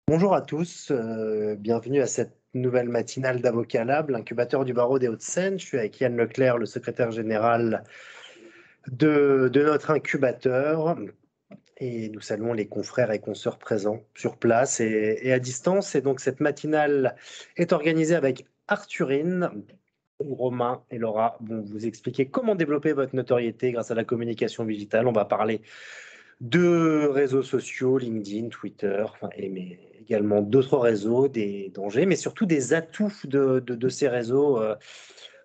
Bonjour à tous, bienvenue à cette nouvelle matinale d'Avocat Lab, l'incubateur du barreau des Hauts-de-Seine. Je suis avec Yann Leclerc, le secrétaire général de notre incubateur. Et nous saluons les confrères et consoeurs présents sur place et à distance. Et donc cette matinale est organisée avec Arthurine, où Romain et Laura vont vous expliquer comment développer votre notoriété grâce à la communication digitale. On va parler de réseaux sociaux, LinkedIn, Twitter, mais également d'autres réseaux, des dangers, mais surtout des atouts de ces réseaux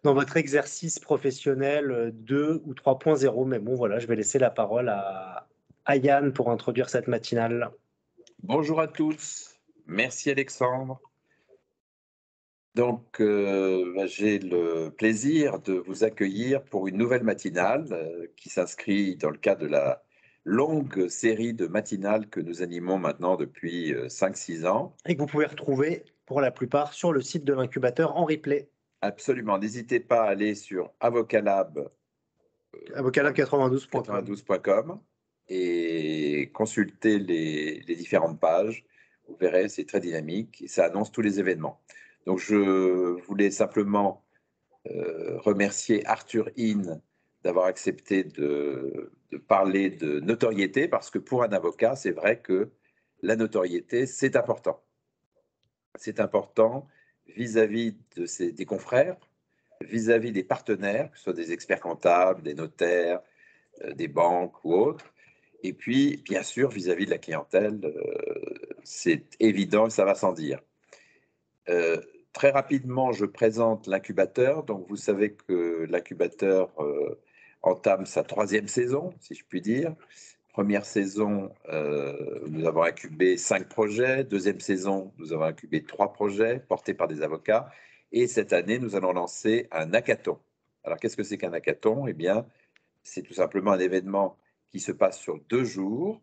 dans votre exercice professionnel 2 ou 3.0. Mais bon, voilà, je vais laisser la parole à Yann pour introduire cette matinale. Bonjour à tous, merci Alexandre. Donc, j'ai le plaisir de vous accueillir pour une nouvelle matinale qui s'inscrit dans le cadre de la longue série de matinales que nous animons maintenant depuis 5-6 ans. Et que vous pouvez retrouver pour la plupart sur le site de l'incubateur en replay. Absolument, n'hésitez pas à aller sur avocalab Avocalab92.com. 92.com et consulter les différentes pages. Vous verrez, c'est très dynamique et ça annonce tous les événements. Donc, je voulais simplement remercier Arthur In d'avoir accepté de parler de notoriété, parce que pour un avocat, c'est vrai que la notoriété, c'est important. C'est important vis-à-vis des confrères, vis-à-vis des partenaires, que ce soit des experts comptables, des notaires, des banques ou autres. Et puis, bien sûr, vis-à-vis de la clientèle, c'est évident et ça va sans dire. Très rapidement, je présente l'incubateur. Donc, vous savez que l'incubateur entame sa 3e saison, si je puis dire. Première saison, nous avons incubé 5 projets. Deuxième saison, nous avons incubé 3 projets portés par des avocats. Et cette année, nous allons lancer un hackathon. Alors, qu'est-ce que c'est qu'un hackathon? Eh bien, c'est tout simplement un événement qui se passe sur 2 jours,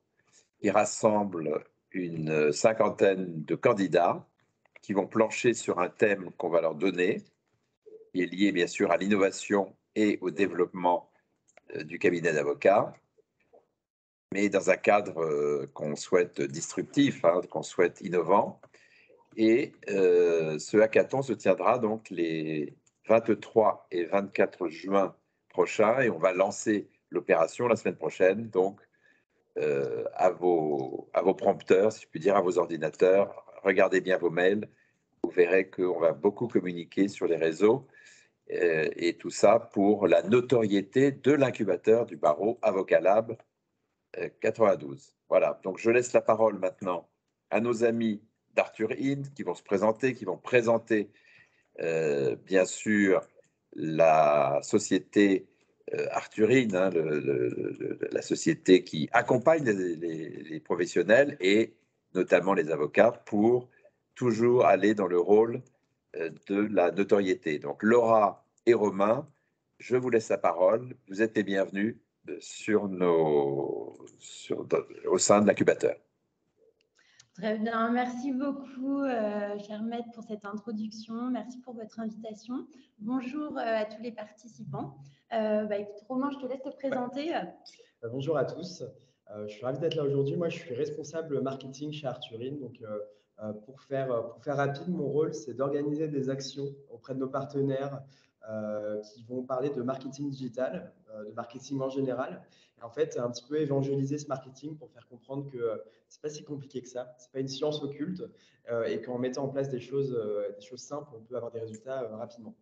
qui rassemble une cinquantaine de candidats qui vont plancher sur un thème qu'on va leur donner, qui est lié bien sûr à l'innovation et au développement du cabinet d'avocats, mais dans un cadre qu'on souhaite disruptif, qu'on souhaite innovant. Et ce hackathon se tiendra donc les 23 et 24 juin prochains, et on va lancer l'opération la semaine prochaine, donc à vos prompteurs, si je puis dire, à vos ordinateurs. Regardez bien vos mails, vous verrez qu'on va beaucoup communiquer sur les réseaux et tout ça pour la notoriété de l'incubateur du barreau Avocat Lab 92. Voilà, donc je laisse la parole maintenant à nos amis d'Arthur In qui vont se présenter, qui vont présenter bien sûr la société Arthur In, la société qui accompagne les professionnels et notamment les avocats pour toujours aller dans le rôle de la notoriété. Donc Laura et Romain, je vous laisse la parole. Vous êtes les bienvenus au sein de l'incubateur. Très bien, merci beaucoup, cher maître, pour cette introduction. Merci pour votre invitation. Bonjour à tous les participants. Écoute, Romain, je te laisse te présenter. Bonjour à tous. Je suis ravi d'être là aujourd'hui. Moi, je suis responsable marketing chez Arthur In. Donc, pour faire rapide, mon rôle, c'est d'organiser des actions auprès de nos partenaires qui vont parler de marketing digital, de marketing en général. Et en fait, un petit peu évangéliser ce marketing pour faire comprendre que c'est pas si compliqué que ça. C'est pas une science occulte et qu'en mettant en place des choses simples, on peut avoir des résultats rapidement.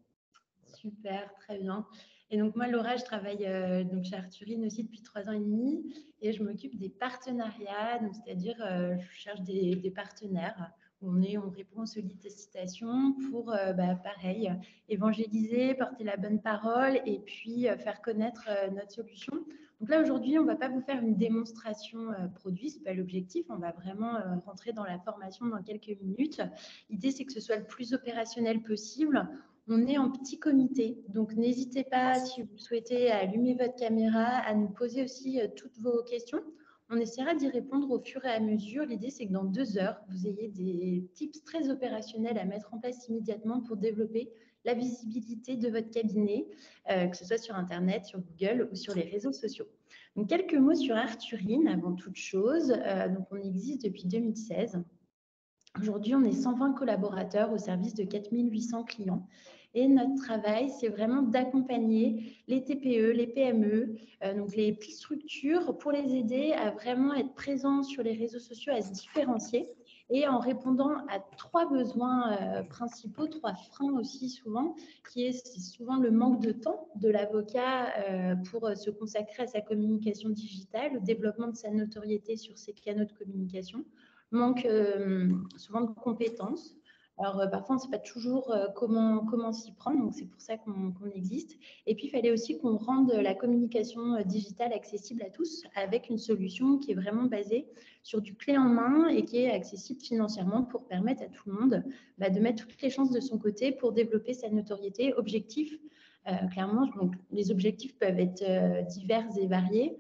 Voilà. Super, très bien. Et donc moi, Laura, je travaille donc chez Arthur In aussi depuis 3 ans et demi et je m'occupe des partenariats, c'est-à-dire je cherche des partenaires. On répond aux sollicitations pour, pareil, évangéliser, porter la bonne parole et puis faire connaître notre solution. Donc là, aujourd'hui, on ne va pas vous faire une démonstration produit, ce n'est pas l'objectif. On va vraiment rentrer dans la formation dans quelques minutes. L'idée, c'est que ce soit le plus opérationnel possible. On est en petit comité, donc n'hésitez pas, si vous souhaitez, à allumer votre caméra, à nous poser aussi toutes vos questions. On essaiera d'y répondre au fur et à mesure. L'idée, c'est que dans 2 heures, vous ayez des tips très opérationnels à mettre en place immédiatement pour développer la visibilité de votre cabinet, que ce soit sur Internet, sur Google ou sur les réseaux sociaux. Donc, quelques mots sur Arthur In avant toute chose. Donc, on existe depuis 2016. Aujourd'hui, on est 120 collaborateurs au service de 4800 clients. Et notre travail, c'est vraiment d'accompagner les TPE, les PME, donc les petites structures, pour les aider à vraiment être présents sur les réseaux sociaux, à se différencier, et en répondant à 3 besoins principaux, 3 freins aussi souvent, c'est souvent le manque de temps de l'avocat pour se consacrer à sa communication digitale, le développement de sa notoriété sur ses canaux de communication, manque souvent de compétences. Alors, parfois, on ne sait pas toujours comment s'y prendre, donc c'est pour ça qu'on existe. Et puis, il fallait aussi qu'on rende la communication digitale accessible à tous, avec une solution qui est vraiment basée sur du clé en main et qui est accessible financièrement pour permettre à tout le monde de mettre toutes les chances de son côté pour développer sa notoriété. Objectif, clairement, donc, les objectifs peuvent être divers et variés.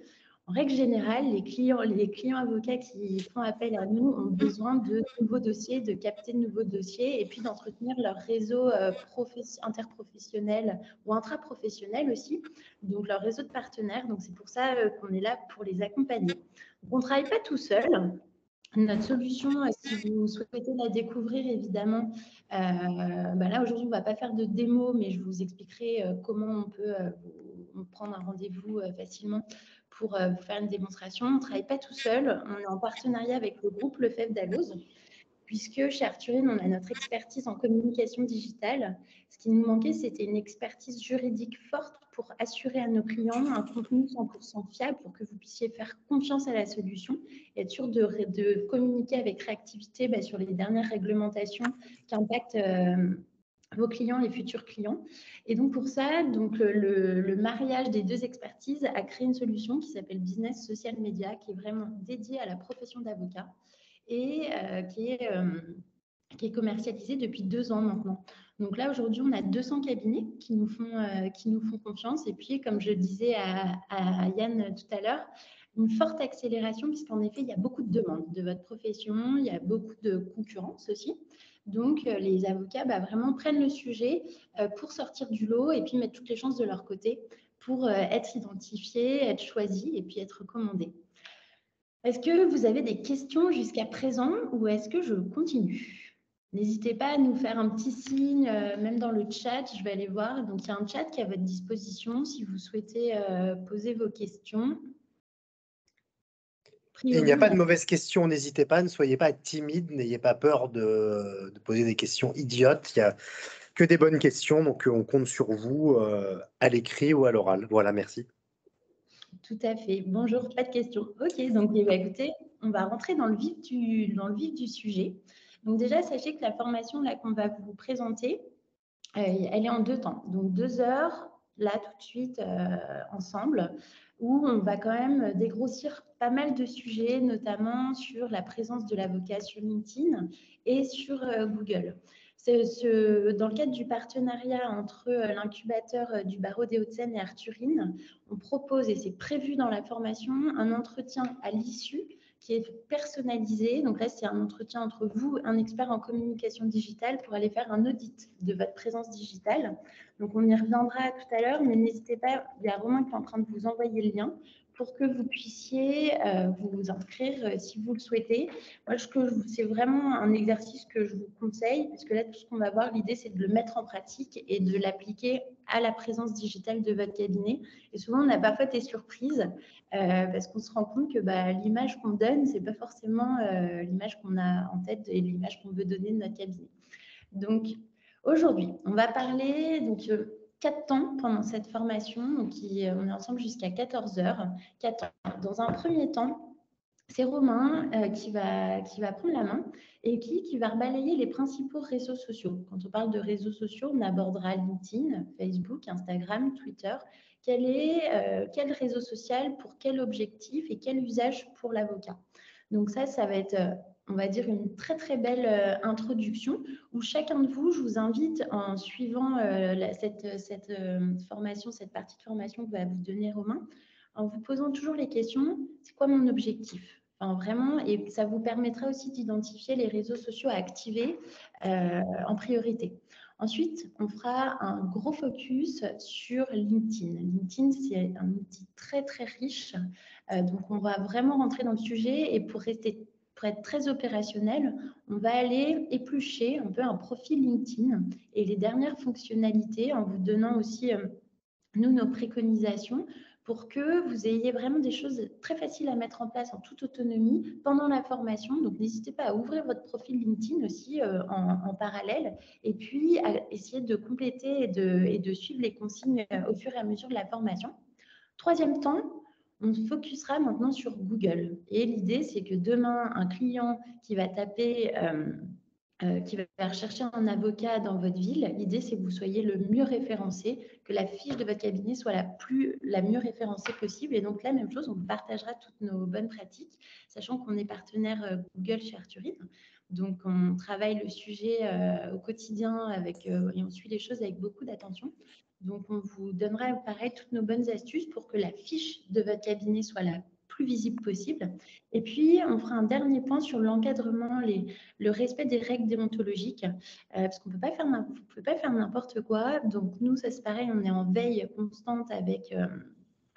En règle générale, les clients avocats qui font appel à nous ont besoin de nouveaux dossiers, de capter de nouveaux dossiers et puis d'entretenir leur réseau interprofessionnel ou intraprofessionnel aussi, donc leur réseau de partenaires. Donc, c'est pour ça qu'on est là pour les accompagner. Donc, on ne travaille pas tout seul. Notre solution, si vous souhaitez la découvrir, évidemment, là, aujourd'hui, on ne va pas faire de démo, mais je vous expliquerai comment on peut prendre un rendez-vous facilement pour vous faire une démonstration. On ne travaille pas tout seul. On est en partenariat avec le groupe Lefebvre d'Alloz, puisque chez Arthurine, on a notre expertise en communication digitale. Ce qui nous manquait, c'était une expertise juridique forte pour assurer à nos clients un contenu 100% fiable pour que vous puissiez faire confiance à la solution et être sûr de communiquer avec réactivité sur les dernières réglementations qui impactent vos clients et futurs clients. Et donc, pour ça, le mariage des deux expertises a créé une solution qui s'appelle Business Social Media, qui est vraiment dédiée à la profession d'avocat et qui est commercialisée depuis 2 ans maintenant. Donc là, aujourd'hui, on a 200 cabinets qui nous font confiance. Et puis, comme je le disais à Yann tout à l'heure, une forte accélération, puisqu'en effet, il y a beaucoup de demandes de votre profession, il y a beaucoup de concurrence aussi. Donc, les avocats vraiment prennent le sujet pour sortir du lot et puis mettre toutes les chances de leur côté pour être identifiés, être choisis et puis être recommandés. Est-ce que vous avez des questions jusqu'à présent ou est-ce que je continue? N'hésitez pas à nous faire un petit signe, même dans le chat, je vais aller voir. Donc, il y a un chat qui est à votre disposition si vous souhaitez poser vos questions. Il n'y a pas de mauvaises questions, n'hésitez pas, ne soyez pas timide, n'ayez pas peur de poser des questions idiotes. Il n'y a que des bonnes questions, donc on compte sur vous à l'écrit ou à l'oral. Voilà, merci. Tout à fait. Bonjour, pas de questions. Ok, donc écoutez, on va rentrer dans le vif du sujet. Donc déjà, sachez que la formation là qu'on va vous présenter, elle est en 2 temps. Donc 2 heures, là tout de suite, ensemble, où on va quand même dégrossir pas mal de sujets, notamment sur la présence de l'avocat sur LinkedIn et sur Google. Dans le cadre du partenariat entre l'incubateur du barreau des Hauts-de-Seine et Arthurine, on propose, et c'est prévu dans la formation, un entretien à l'issue qui est personnalisé. Donc là, c'est un entretien entre vous, un expert en communication digitale, pour aller faire un audit de votre présence digitale. Donc, on y reviendra tout à l'heure, mais n'hésitez pas, il y a Romain qui est en train de vous envoyer le lien pour que vous puissiez vous inscrire si vous le souhaitez. Moi, c'est vraiment un exercice que je vous conseille, parce que là, tout ce qu'on va voir, l'idée, c'est de le mettre en pratique et de l'appliquer à la présence digitale de votre cabinet. Et souvent, on a parfois des surprises parce qu'on se rend compte que l'image qu'on donne, ce n'est pas forcément l'image qu'on a en tête et l'image qu'on veut donner de notre cabinet. Donc, aujourd'hui, on va parler 4 temps pendant cette formation. Donc, on est ensemble jusqu'à 14 heures. 4 temps. Dans un premier temps, c'est Romain qui va prendre la main et qui va balayer les principaux réseaux sociaux. Quand on parle de réseaux sociaux, on abordera LinkedIn, Facebook, Instagram, Twitter. Quel réseau social pour quel objectif et quel usage pour l'avocat. Donc ça va être, on va dire, une très très belle introduction où chacun de vous, je vous invite en suivant cette formation, cette partie de formation que va vous donner Romain, en vous posant toujours les questions, c'est quoi mon objectif? Enfin, vraiment, et ça vous permettra aussi d'identifier les réseaux sociaux à activer en priorité. Ensuite, on fera un gros focus sur LinkedIn. LinkedIn, c'est un outil très, très riche. Donc, on va vraiment rentrer dans le sujet. Et pour rester pour être très opérationnel, on va aller éplucher un peu un profil LinkedIn et les dernières fonctionnalités en vous donnant aussi, nous, nos préconisations pour que vous ayez vraiment des choses très faciles à mettre en place en toute autonomie pendant la formation. Donc, n'hésitez pas à ouvrir votre profil LinkedIn aussi en parallèle et puis à essayer de compléter et de suivre les consignes au fur et à mesure de la formation. Troisième temps, on se focusera maintenant sur Google. Et l'idée, c'est que demain, un client qui va taper qui va rechercher un avocat dans votre ville, l'idée, c'est que vous soyez le mieux référencé, que la fiche de votre cabinet soit la mieux référencée possible. Et donc, la même chose, on vous partagera toutes nos bonnes pratiques, sachant qu'on est partenaire Google chez Arthurine. Donc, on travaille le sujet au quotidien et on suit les choses avec beaucoup d'attention. Donc, on vous donnera, pareil, toutes nos bonnes astuces pour que la fiche de votre cabinet soit la plus visible possible. Et puis, on fera un dernier point sur l'encadrement, le respect des règles déontologiques, parce qu'on ne peut pas faire n'importe quoi. Donc, nous, ça c'est pareil, on est en veille constante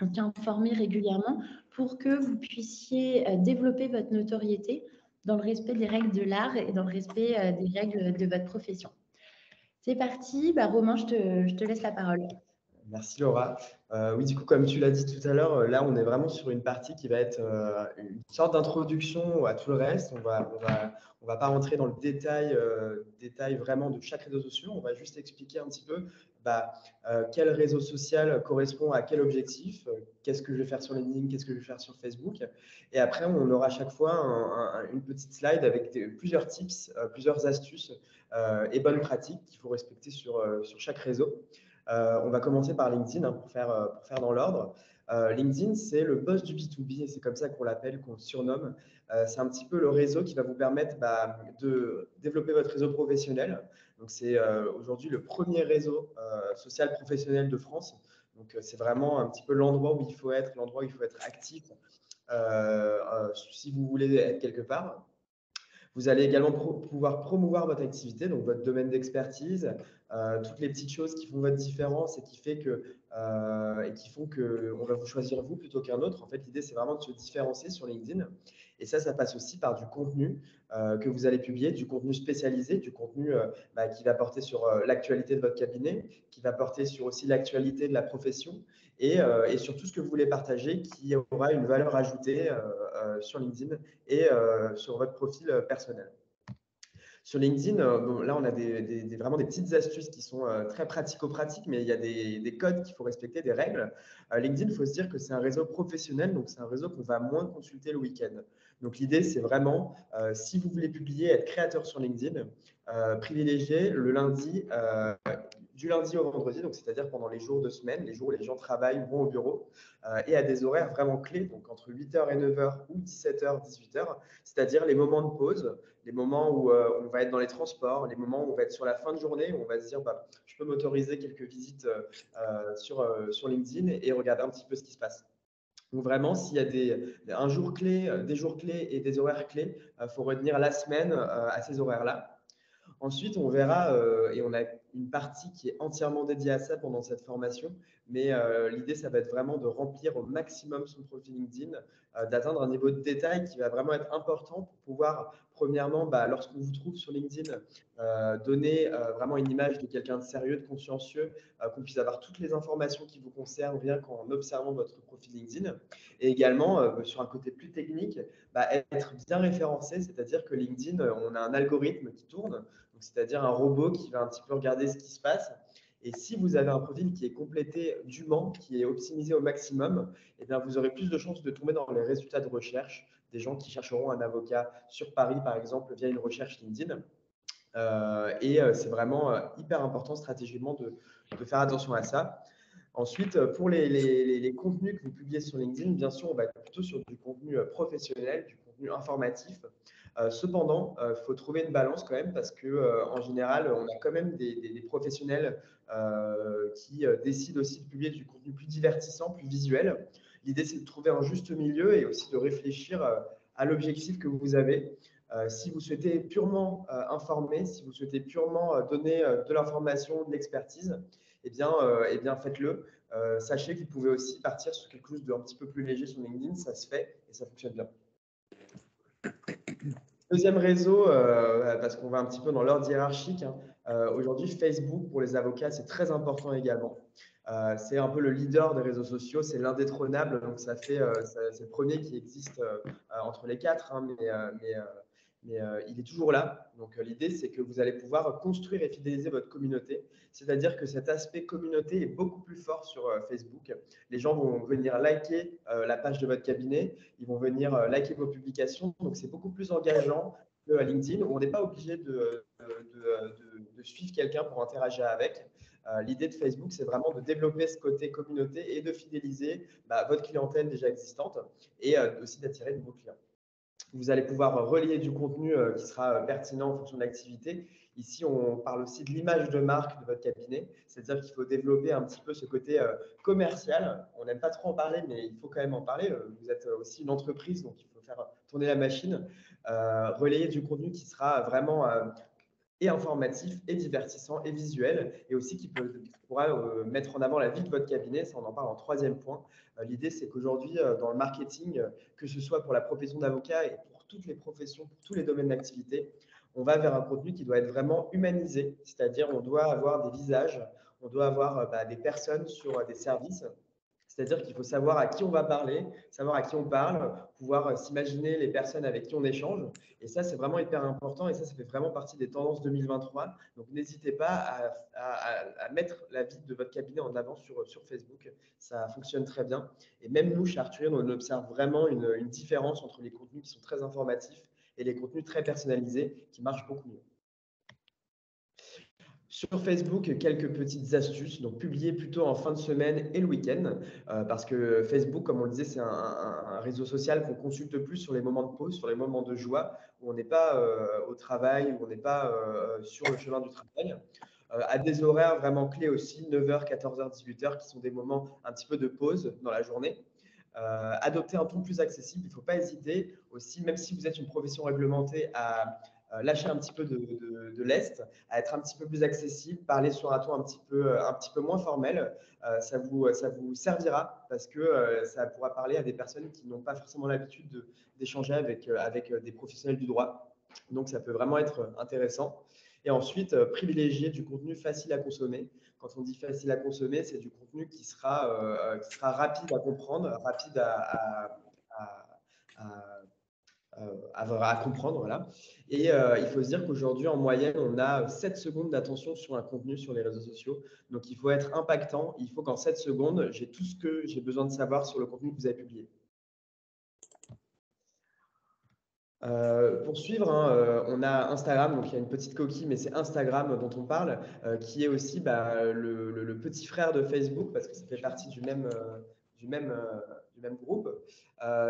on tient informé régulièrement pour que vous puissiez développer votre notoriété dans le respect des règles de l'art et dans le respect des règles de votre profession. C'est parti. Romain, je te laisse la parole. Merci Laura. Oui, du coup, comme tu l'as dit tout à l'heure, là, on est vraiment sur une partie qui va être une sorte d'introduction à tout le reste. On va pas rentrer dans le détail vraiment de chaque réseau social. On va juste expliquer un petit peu quel réseau social correspond à quel objectif, qu'est-ce que je vais faire sur LinkedIn, qu'est-ce que je vais faire sur Facebook. Et après, on aura à chaque fois une petite slide avec plusieurs tips, plusieurs astuces et bonnes pratiques qu'il faut respecter sur chaque réseau. On va commencer par LinkedIn pour faire dans l'ordre. LinkedIn, c'est le boss du B2B et c'est comme ça qu'on l'appelle, qu'on le surnomme. C'est un petit peu le réseau qui va vous permettre de développer votre réseau professionnel. Donc, c'est aujourd'hui le premier réseau social professionnel de France. Donc, c'est vraiment un petit peu l'endroit où il faut être, l'endroit où il faut être actif si vous voulez être quelque part. Vous allez également pouvoir promouvoir votre activité, donc votre domaine d'expertise, toutes les petites choses qui font votre différence et qui font qu'on va vous choisir vous plutôt qu'un autre. En fait, l'idée, c'est vraiment de se différencier sur LinkedIn. Et ça passe aussi par du contenu que vous allez publier, du contenu spécialisé, du contenu qui va porter sur l'actualité de votre cabinet, qui va porter sur aussi l'actualité de la profession et sur tout ce que vous voulez partager qui aura une valeur ajoutée sur LinkedIn et sur votre profil personnel. Sur LinkedIn, là, on a vraiment des petites astuces qui sont très pratico-pratiques, mais il y a des codes qu'il faut respecter, des règles. LinkedIn, il faut se dire que c'est un réseau professionnel, donc c'est un réseau qu'on va moins consulter le week-end. Donc, l'idée, c'est vraiment, si vous voulez publier, être créateur sur LinkedIn, privilégier le lundi, du lundi au vendredi, donc c'est-à-dire pendant les jours de semaine, les jours où les gens travaillent, vont au bureau, et à des horaires vraiment clés, donc entre 8h et 9h ou 17h, 18h, c'est-à-dire les moments de pause, les moments où on va être dans les transports, les moments où on va être sur la fin de journée, où on va se dire je peux m'autoriser quelques visites sur LinkedIn et regarder un petit peu ce qui se passe. Donc vraiment, s'il y a des jours clés et des horaires clés, il faut retenir la semaine à ces horaires-là. Ensuite, on verra, et on a une partie qui est entièrement dédiée à ça pendant cette formation, mais l'idée, ça va être vraiment de remplir au maximum son profil LinkedIn, d'atteindre un niveau de détail qui va vraiment être important pour pouvoir, premièrement, lorsqu'on vous trouve sur LinkedIn, donner vraiment une image de quelqu'un de sérieux, de consciencieux, qu'on puisse avoir toutes les informations qui vous concernent rien qu'en observant votre profil LinkedIn. Et également, sur un côté plus technique, être bien référencé, c'est-à-dire que LinkedIn, on a un algorithme qui tourne, c'est-à-dire un robot qui va un petit peu regarder ce qui se passe. Et si vous avez un profil qui est complété dûment, qui est optimisé au maximum, eh bien, vous aurez plus de chances de tomber dans les résultats de recherche des gens qui chercheront un avocat sur Paris, par exemple, via une recherche LinkedIn. C'est vraiment hyper important stratégiquement de faire attention à ça. Ensuite, pour les contenus que vous publiez sur LinkedIn, bien sûr, on va être plutôt sur du contenu professionnel, du contenu informatif. Cependant, il faut trouver une balance quand même parce qu'en général, on a quand même des professionnels qui décident aussi de publier du contenu plus divertissant, plus visuel. L'idée, c'est de trouver un juste milieu et aussi de réfléchir à l'objectif que vous avez. Si vous souhaitez purement informer, si vous souhaitez purement donner de l'information, de l'expertise, eh bien faites-le. Sachez que vous pouvez aussi partir sur quelque chose d'un petit peu plus léger sur LinkedIn, ça se fait et ça fonctionne bien. Deuxième réseau, parce qu'on va un petit peu dans l'ordre hiérarchique, hein. Aujourd'hui, Facebook, pour les avocats, c'est très important également. C'est un peu le leader des réseaux sociaux, c'est l'indétrônable, donc c'est le premier qui existe entre les quatre, hein, mais il est toujours là. Donc l'idée, c'est que vous allez pouvoir construire et fidéliser votre communauté. C'est-à-dire que cet aspect communauté est beaucoup plus fort sur Facebook. Les gens vont venir liker la page de votre cabinet, ils vont venir liker vos publications. Donc c'est beaucoup plus engageant que LinkedIn, où on n'est pas obligé de suivre quelqu'un pour interagir avec. L'idée de Facebook, c'est vraiment de développer ce côté communauté et de fidéliser votre clientèle déjà existante et aussi d'attirer de nouveaux clients. Vous allez pouvoir relayer du contenu qui sera pertinent en fonction de l'activité. Ici, on parle aussi de l'image de marque de votre cabinet, c'est-à-dire qu'il faut développer un petit peu ce côté commercial. On n'aime pas trop en parler, mais il faut quand même en parler. Vous êtes aussi une entreprise, donc il faut faire tourner la machine. Relayer du contenu qui sera vraiment et informatif, et divertissant, et visuel, et aussi qui pourra mettre en avant la vie de votre cabinet. Ça, on en parle en troisième point. L'idée, c'est qu'aujourd'hui, dans le marketing, que ce soit pour la profession d'avocat et pour toutes les professions, pour tous les domaines d'activité, on va vers un contenu qui doit être vraiment humanisé, c'est-à-dire on doit avoir des visages, on doit avoir des personnes sur des services. C'est-à-dire qu'il faut savoir à qui on va parler, savoir à qui on parle, pouvoir s'imaginer les personnes avec qui on échange. Et ça, c'est vraiment hyper important et ça fait vraiment partie des tendances 2023. Donc, n'hésitez pas à mettre la vie de votre cabinet en avant sur Facebook. Ça fonctionne très bien. Et même nous, chez Arthurine, on observe vraiment une différence entre les contenus qui sont très informatifs et les contenus très personnalisés qui marchent beaucoup mieux. Sur Facebook, quelques petites astuces. Donc, publier plutôt en fin de semaine et le week-end, parce que Facebook, comme on le disait, c'est un réseau social qu'on consulte plus sur les moments de pause, sur les moments de joie, où on n'est pas au travail, où on n'est pas sur le chemin du travail. À des horaires vraiment clés aussi, 9h, 14h, 18h, qui sont des moments un petit peu de pause dans la journée. Adopter un ton plus accessible, il ne faut pas hésiter aussi, même si vous êtes une profession réglementée, à lâcher un petit peu de lest, à être un petit peu plus accessible, parler sur un ton un petit peu moins formel. Ça vous servira parce que ça pourra parler à des personnes qui n'ont pas forcément l'habitude d'échanger avec des professionnels du droit. Donc, ça peut vraiment être intéressant. Et ensuite, privilégier du contenu facile à consommer. Quand on dit facile à consommer, c'est du contenu qui sera rapide à comprendre, rapide à comprendre. Voilà. Et il faut se dire qu'aujourd'hui, en moyenne, on a 7 secondes d'attention sur un contenu sur les réseaux sociaux. Donc, il faut être impactant. Il faut qu'en 7 secondes, j'ai tout ce que j'ai besoin de savoir sur le contenu que vous avez publié. Pour suivre, hein, on a Instagram, donc il y a une petite coquille, mais c'est Instagram dont on parle, qui est aussi le petit frère de Facebook, parce que ça fait partie du même groupe.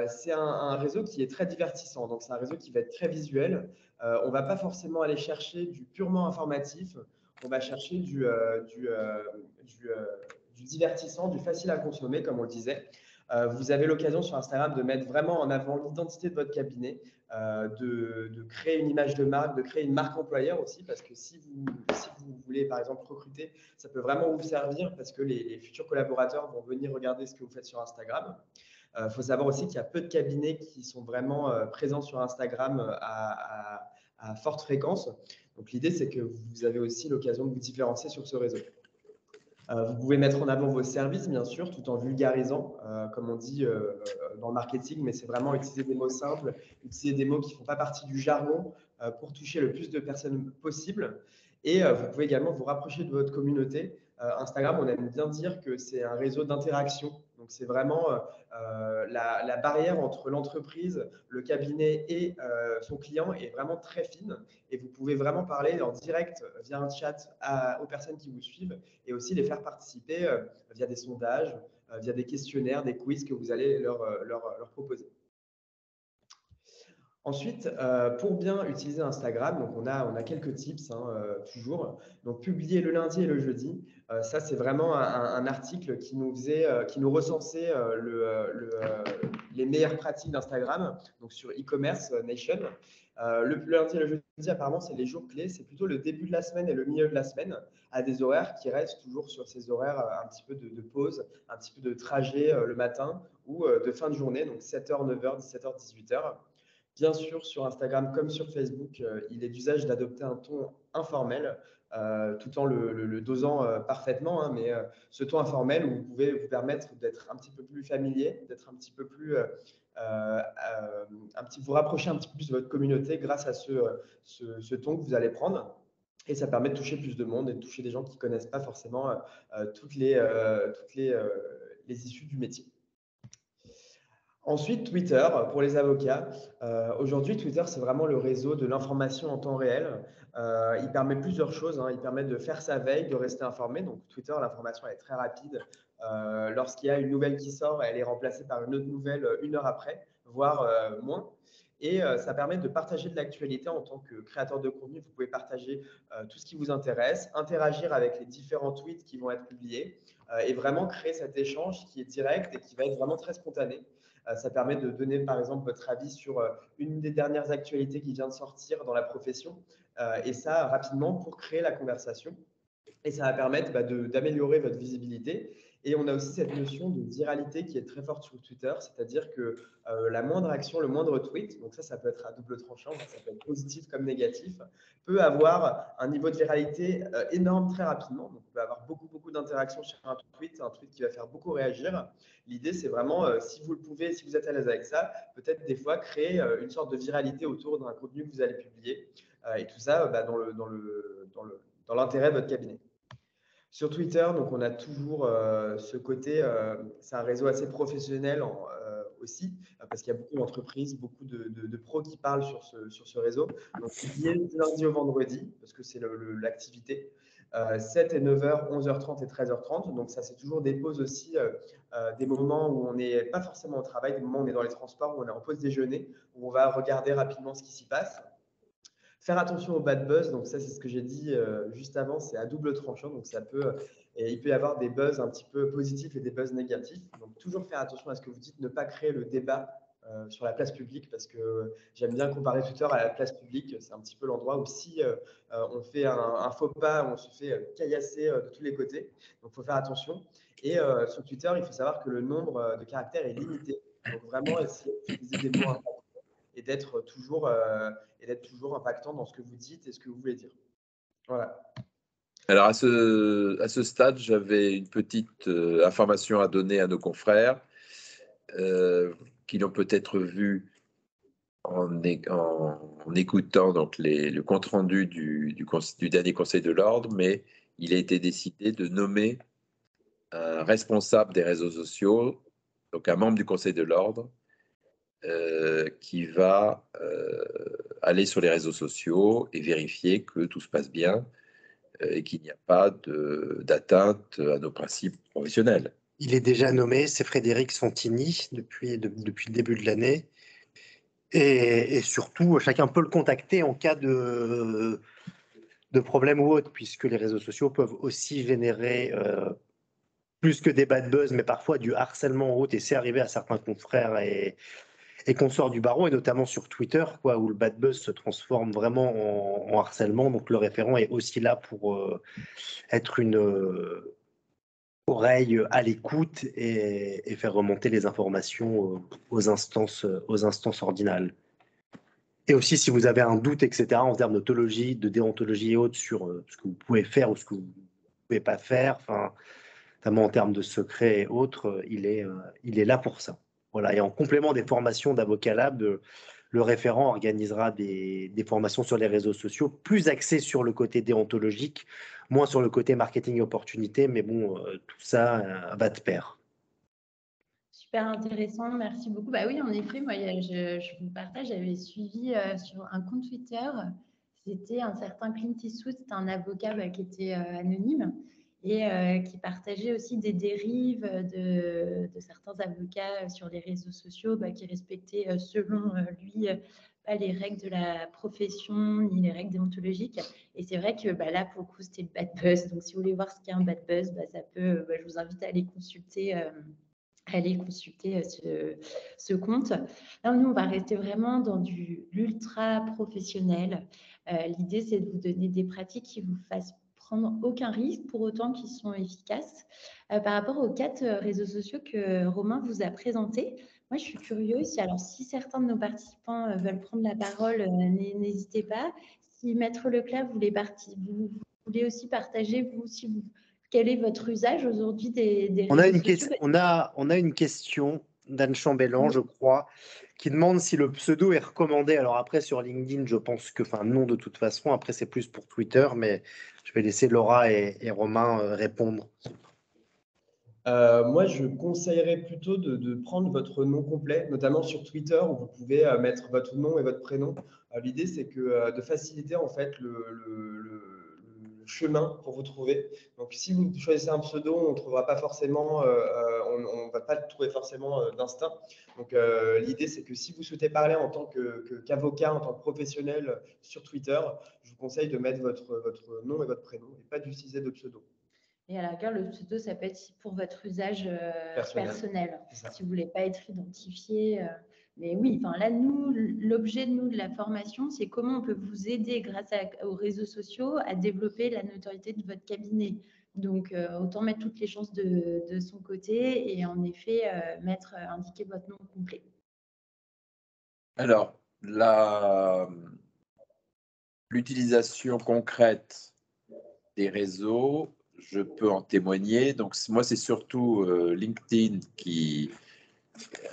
C'est un réseau qui est très divertissant, donc c'est un réseau qui va être très visuel. On ne va pas forcément aller chercher du purement informatif, on va chercher du divertissant, du facile à consommer, comme on le disait. Vous avez l'occasion sur Instagram de mettre vraiment en avant l'identité de votre cabinet, de créer une image de marque, de créer une marque employeur aussi, parce que si vous voulez par exemple recruter, ça peut vraiment vous servir parce que les futurs collaborateurs vont venir regarder ce que vous faites sur Instagram. Il faut savoir aussi qu'il y a peu de cabinets qui sont vraiment présents sur Instagram à forte fréquence. Donc l'idée, c'est que vous avez aussi l'occasion de vous différencier sur ce réseau. Vous pouvez mettre en avant vos services, bien sûr, tout en vulgarisant, comme on dit dans le marketing, mais c'est vraiment utiliser des mots simples, utiliser des mots qui ne font pas partie du jargon pour toucher le plus de personnes possible. Et vous pouvez également vous rapprocher de votre communauté. Instagram, on aime bien dire que c'est un réseau d'interaction. Donc, c'est vraiment la barrière entre l'entreprise, le cabinet et son client est vraiment très fine. Et vous pouvez vraiment parler en direct via un chat aux personnes qui vous suivent et aussi les faire participer via des sondages, via des questionnaires, des quiz que vous allez leur proposer. Ensuite, pour bien utiliser Instagram, donc on a quelques tips toujours. Donc, publier le lundi et le jeudi. Ça, c'est vraiment un article qui nous recensait les meilleures pratiques d'Instagram, donc sur e-commerce nation. Le lundi et le jeudi, apparemment, c'est les jours clés. C'est plutôt le début de la semaine et le milieu de la semaine, à des horaires qui restent toujours sur ces horaires un petit peu de pause, un petit peu de trajet le matin ou de fin de journée, donc 7h, 9h, 17h, 18h. Bien sûr, sur Instagram comme sur Facebook, il est d'usage d'adopter un ton informel, tout en le dosant parfaitement, hein, mais ce ton informel où vous pouvez vous permettre d'être un petit peu plus familier, d'être un petit peu plus, vous rapprocher un petit peu plus de votre communauté grâce à ce ton que vous allez prendre. Et ça permet de toucher plus de monde et de toucher des gens qui ne connaissent pas forcément toutes les issues du métier. Ensuite, Twitter pour les avocats. Aujourd'hui, Twitter, c'est vraiment le réseau de l'information en temps réel. Il permet plusieurs choses, hein. Il permet de faire sa veille, de rester informé. Donc, Twitter, l'information est très rapide. Lorsqu'il y a une nouvelle qui sort, elle est remplacée par une autre nouvelle 1 heure après, voire moins. Et ça permet de partager de l'actualité en tant que créateur de contenu. Vous pouvez partager tout ce qui vous intéresse, interagir avec les différents tweets qui vont être publiés et vraiment créer cet échange qui est direct et qui va être vraiment très spontané. Ça permet de donner, par exemple, votre avis sur une des dernières actualités qui vient de sortir dans la profession, et ça rapidement pour créer la conversation. Et ça va permettre d'améliorer votre visibilité. Et on a aussi cette notion de viralité qui est très forte sur Twitter, c'est-à-dire que la moindre action, le moindre tweet, donc ça peut être à double tranchant, ça peut être positif comme négatif, peut avoir un niveau de viralité énorme très rapidement. Donc on peut avoir beaucoup d'interactions sur un tweet qui va faire beaucoup réagir. L'idée, c'est vraiment, si vous le pouvez, si vous êtes à l'aise avec ça, peut-être des fois créer une sorte de viralité autour d'un contenu que vous allez publier. Et tout ça dans l'intérêt de votre cabinet. Sur Twitter, donc on a toujours ce côté, c'est un réseau assez professionnel aussi, parce qu'il y a beaucoup d'entreprises, beaucoup de pros qui parlent sur ce réseau. Donc, publié du lundi au vendredi, parce que c'est l'activité. 7 et 9h, 11h30 et 13h30. Donc, ça, c'est toujours des pauses aussi, des moments où on n'est pas forcément au travail, des moments où on est dans les transports, où on est en pause déjeuner, où on va regarder rapidement ce qui s'y passe. Faire attention au bad buzz, donc ça c'est ce que j'ai dit juste avant, c'est à double tranchant, donc il peut y avoir des buzz un petit peu positifs et des buzz négatifs. Donc toujours faire attention à ce que vous dites, ne pas créer le débat sur la place publique, parce que j'aime bien comparer Twitter à la place publique. C'est un petit peu l'endroit où si on fait un faux pas, on se fait caillasser de tous les côtés. Donc il faut faire attention. Et sur Twitter, il faut savoir que le nombre de caractères est limité. Donc vraiment essayer d'utiliser des mots importants et d'être toujours impactant dans ce que vous dites et ce que vous voulez dire. Voilà. Alors, à ce stade, j'avais une petite information à donner à nos confrères qui l'ont peut-être vu en écoutant donc le compte-rendu du dernier Conseil de l'Ordre, mais il a été décidé de nommer un responsable des réseaux sociaux, donc un membre du Conseil de l'Ordre, qui va aller sur les réseaux sociaux et vérifier que tout se passe bien et qu'il n'y a pas d'atteinte à nos principes professionnels. Il est déjà nommé, c'est Frédéric Santini depuis le début de l'année. Et surtout, chacun peut le contacter en cas de problème ou autre, puisque les réseaux sociaux peuvent aussi générer plus que des bad buzz, mais parfois du harcèlement en route. Et c'est arrivé à certains confrères et consorts du barreau, et notamment sur Twitter, où le bad buzz se transforme vraiment en harcèlement. Donc le référent est aussi là pour être une oreille à l'écoute et faire remonter les informations aux instances ordinales. Et aussi, si vous avez un doute, etc., en termes d'autologie, de déontologie et autres, sur ce que vous pouvez faire ou ce que vous ne pouvez pas faire, enfin, notamment en termes de secret et autres, il est là pour ça. Voilà. Et en complément des formations d'Avocat Lab, le référent organisera des formations sur les réseaux sociaux, plus axées sur le côté déontologique, moins sur le côté marketing opportunité, mais bon, tout ça va de pair. Super intéressant, merci beaucoup. Bah oui, en effet, moi, je vous partage, j'avais suivi sur un compte Twitter, c'était un certain Clint Eastwood, c'était un avocat qui était anonyme et qui partageait aussi des dérives de certains avocats sur les réseaux sociaux qui respectaient, selon lui, pas les règles de la profession ni les règles déontologiques. Et c'est vrai que là, pour le coup, c'était le bad buzz. Donc, si vous voulez voir ce qu'est un bad buzz, ça peut, je vous invite à aller consulter ce compte. Là, nous, on va rester vraiment dans l'ultra professionnel. L'idée, c'est de vous donner des pratiques qui vous fassent prendre aucun risque, pour autant qu'ils sont efficaces. Par rapport aux 4 réseaux sociaux que Romain vous a présentés, Moi, je suis curieuse. Alors, si certains de nos participants veulent prendre la parole, n'hésitez pas. Si Maître Leclerc, vous voulez aussi partager, quel est votre usage aujourd'hui des On a réseaux une, sociaux? on a une question d'Anne Chambellan, Oui. je crois, qui demande si le pseudo est recommandé. Alors après, sur LinkedIn, je pense que, enfin non de toute façon, après c'est plus pour Twitter, mais je vais laisser Laura et Romain répondre. Moi, je conseillerais plutôt de prendre votre nom complet, notamment sur Twitter, où vous pouvez mettre votre nom et votre prénom. L'idée, c'est de faciliter en fait le chemin pour vous trouver. Donc, si vous choisissez un pseudo, on ne trouvera pas forcément, on va pas le trouver forcément d'instinct. Donc, l'idée, c'est que si vous souhaitez parler en tant qu'avocat, en tant que professionnel sur Twitter, je vous conseille de mettre votre nom et votre prénom et pas d'utiliser de pseudo. Et à la rigueur, le pseudo, ça peut être pour votre usage personnel, si vous ne voulez pas être identifié. Mais oui, là, l'objet de la formation, c'est comment on peut vous aider grâce aux réseaux sociaux à développer la notoriété de votre cabinet. Donc, autant mettre toutes les chances de son côté et en effet, indiquer votre nom complet. Alors, l'utilisation concrète des réseaux, je peux en témoigner. Donc, moi, c'est surtout LinkedIn qui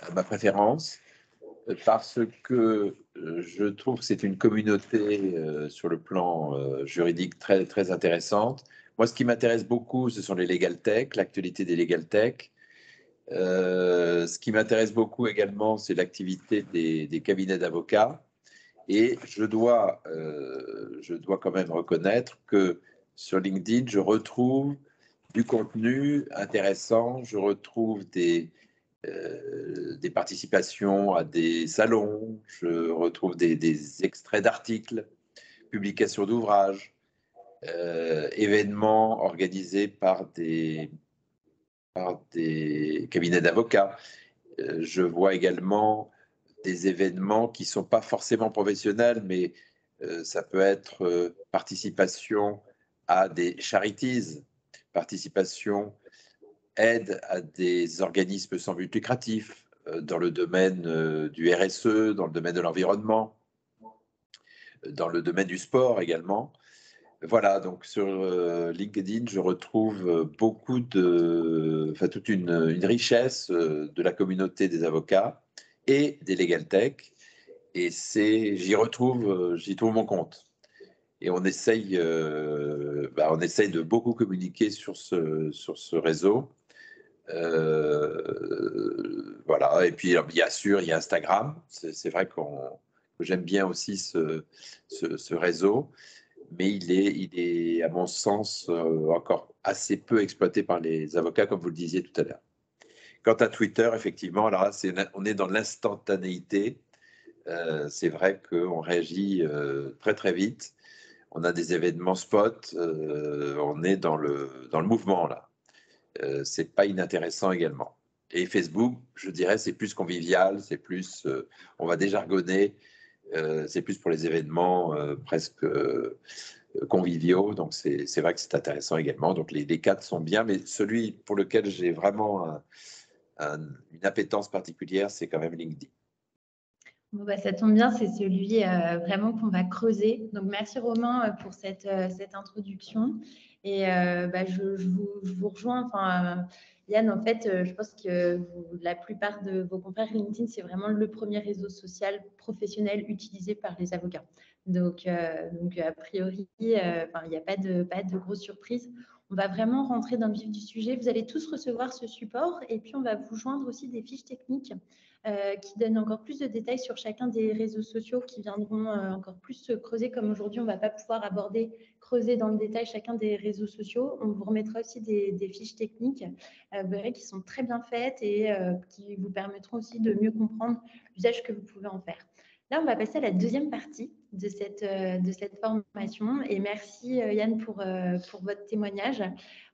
a ma préférence parce que je trouve que c'est une communauté sur le plan juridique très, très intéressante. Moi, ce qui m'intéresse beaucoup, ce sont les legal tech, l'actualité des legal tech. Ce qui m'intéresse beaucoup également, c'est l'activité des cabinets d'avocats. Et je dois quand même reconnaître que sur LinkedIn, je retrouve du contenu intéressant, je retrouve des participations à des salons, je retrouve des extraits d'articles, publications d'ouvrages, événements organisés par des cabinets d'avocats. Je vois également des événements qui ne sont pas forcément professionnels, mais ça peut être participation à des charities, participation, aide à des organismes sans but lucratif dans le domaine du RSE, dans le domaine de l'environnement, dans le domaine du sport également. Voilà, donc sur LinkedIn, je retrouve toute une richesse de la communauté des avocats et des legal tech. Et j'y trouve mon compte. Et on essaye de beaucoup communiquer sur ce réseau. Voilà. Et puis, bien sûr, il y a Instagram. C'est vrai que j'aime bien aussi ce réseau. Mais il est, à mon sens, encore assez peu exploité par les avocats, comme vous le disiez tout à l'heure. Quant à Twitter, effectivement, alors là, on est dans l'instantanéité. C'est vrai qu'on réagit très très vite. On a des événements spots. On est dans le mouvement là. C'est pas inintéressant également. Et Facebook, je dirais, c'est plus convivial. C'est plus, on va déjargonner. C'est plus pour les événements presque conviviaux. Donc c'est vrai que c'est intéressant également. Donc les quatre sont bien, mais celui pour lequel j'ai vraiment une appétence particulière, c'est quand même LinkedIn. Bon, ça tombe bien, c'est celui vraiment qu'on va creuser. Donc, merci Romain pour cette introduction. Et je vous rejoins. Yann, en fait, je pense que la plupart de vos confrères LinkedIn, c'est vraiment le premier réseau social professionnel utilisé par les avocats. Donc a priori, il n'y a pas de grosse surprise. On va vraiment rentrer dans le vif du sujet. Vous allez tous recevoir ce support et puis on va vous joindre aussi des fiches techniques qui donnent encore plus de détails sur chacun des réseaux sociaux qui viendront encore plus se creuser. Comme aujourd'hui, on ne va pas pouvoir creuser dans le détail chacun des réseaux sociaux. On vous remettra aussi des fiches techniques vous verrez, qui sont très bien faites et qui vous permettront aussi de mieux comprendre l'usage que vous pouvez en faire. Là, on va passer à la deuxième partie de cette formation. Et merci Yann pour votre témoignage.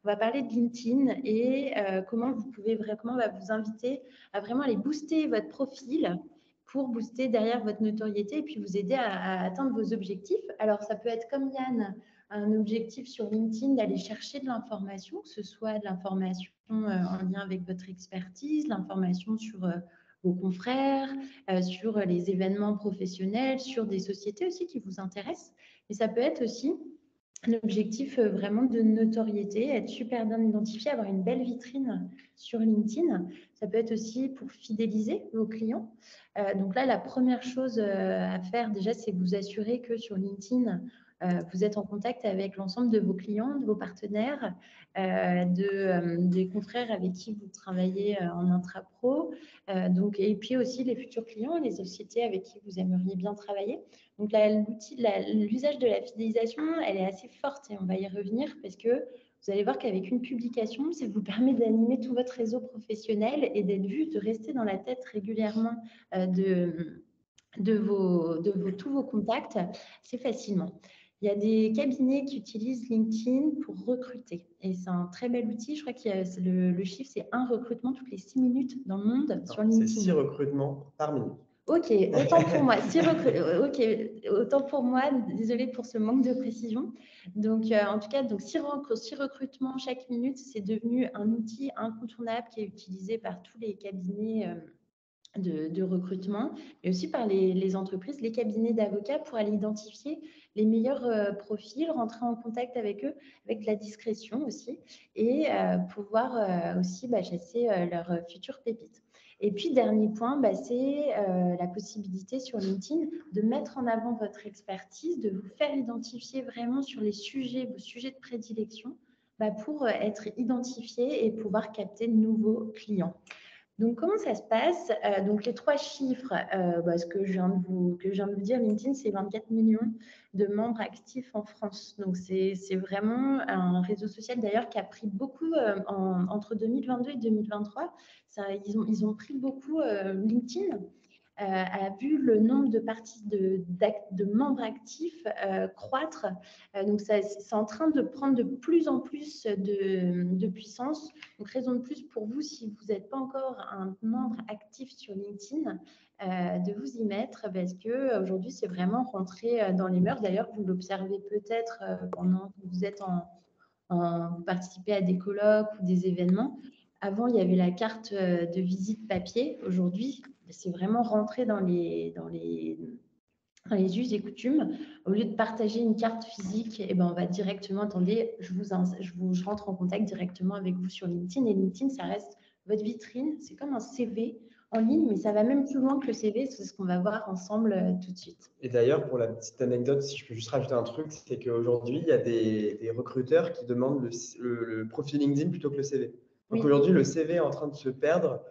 On va parler de LinkedIn et comment on va vous inviter à vraiment aller booster votre profil pour booster derrière votre notoriété et puis vous aider à atteindre vos objectifs. Alors, ça peut être comme Yann, un objectif sur LinkedIn d'aller chercher de l'information, que ce soit de l'information en lien avec votre expertise, l'information sur vos confrères, sur les événements professionnels, sur des sociétés aussi qui vous intéressent. Mais ça peut être aussi un objectif vraiment de notoriété, être super bien identifié, avoir une belle vitrine sur LinkedIn. Ça peut être aussi pour fidéliser vos clients. Donc là, la première chose à faire déjà, c'est vous assurer que sur LinkedIn, vous êtes en contact avec l'ensemble de vos clients, de vos partenaires, des confrères avec qui vous travaillez en intra-pro, et puis aussi les futurs clients, les sociétés avec qui vous aimeriez bien travailler. Donc l'usage de la fidélisation, elle est assez forte et on va y revenir parce que vous allez voir qu'avec une publication, ça vous permet d'animer tout votre réseau professionnel et d'être vu, de rester dans la tête régulièrement tous vos contacts assez facilement. Il y a des cabinets qui utilisent LinkedIn pour recruter et c'est un très bel outil. Je crois que le chiffre, c'est 1 recrutement toutes les 6 minutes dans le monde sur LinkedIn. C'est 6 recrutements par minute. Ok, autant pour moi. Autant pour moi. Désolée pour ce manque de précision. Donc, en tout cas, 6 recrutements chaque minute, c'est devenu un outil incontournable qui est utilisé par tous les cabinets de recrutement, mais aussi par les entreprises, les cabinets d'avocats pour aller identifier les meilleurs profils, rentrer en contact avec eux, avec de la discrétion aussi, et pouvoir aussi chasser leurs futures pépites. Et puis, dernier point, c'est la possibilité sur LinkedIn de mettre en avant votre expertise, de vous faire identifier vraiment sur les sujets, vos sujets de prédilection, pour être identifié et pouvoir capter de nouveaux clients. Donc, comment ça se passe? Donc, les 3 chiffres, ce que je viens de vous dire, LinkedIn, c'est 24 millions de membres actifs en France. Donc, c'est vraiment un réseau social d'ailleurs qui a pris beaucoup entre 2022 et 2023. Ils ont pris beaucoup LinkedIn. A vu le nombre de membres actifs croître. Donc, c'est en train de prendre de plus en plus de puissance. Donc, raison de plus pour vous, si vous n'êtes pas encore un membre actif sur LinkedIn, de vous y mettre parce qu'aujourd'hui, c'est vraiment rentré dans les mœurs. D'ailleurs, vous l'observez peut-être pendant que vous êtes vous participez à des colloques ou des événements. Avant, il y avait la carte de visite papier. Aujourd'hui, c'est vraiment rentré dans les us et coutumes. Au lieu de partager une carte physique, on va directement, attendez, je rentre en contact directement avec vous sur LinkedIn. Et LinkedIn, ça reste votre vitrine. C'est comme un CV en ligne, mais ça va même plus loin que le CV. C'est ce qu'on va voir ensemble tout de suite. Et d'ailleurs, pour la petite anecdote, si je peux juste rajouter un truc, c'est qu'aujourd'hui, il y a des recruteurs qui demandent le profil LinkedIn plutôt que le CV. Donc aujourd'hui, le CV est en train de se perdre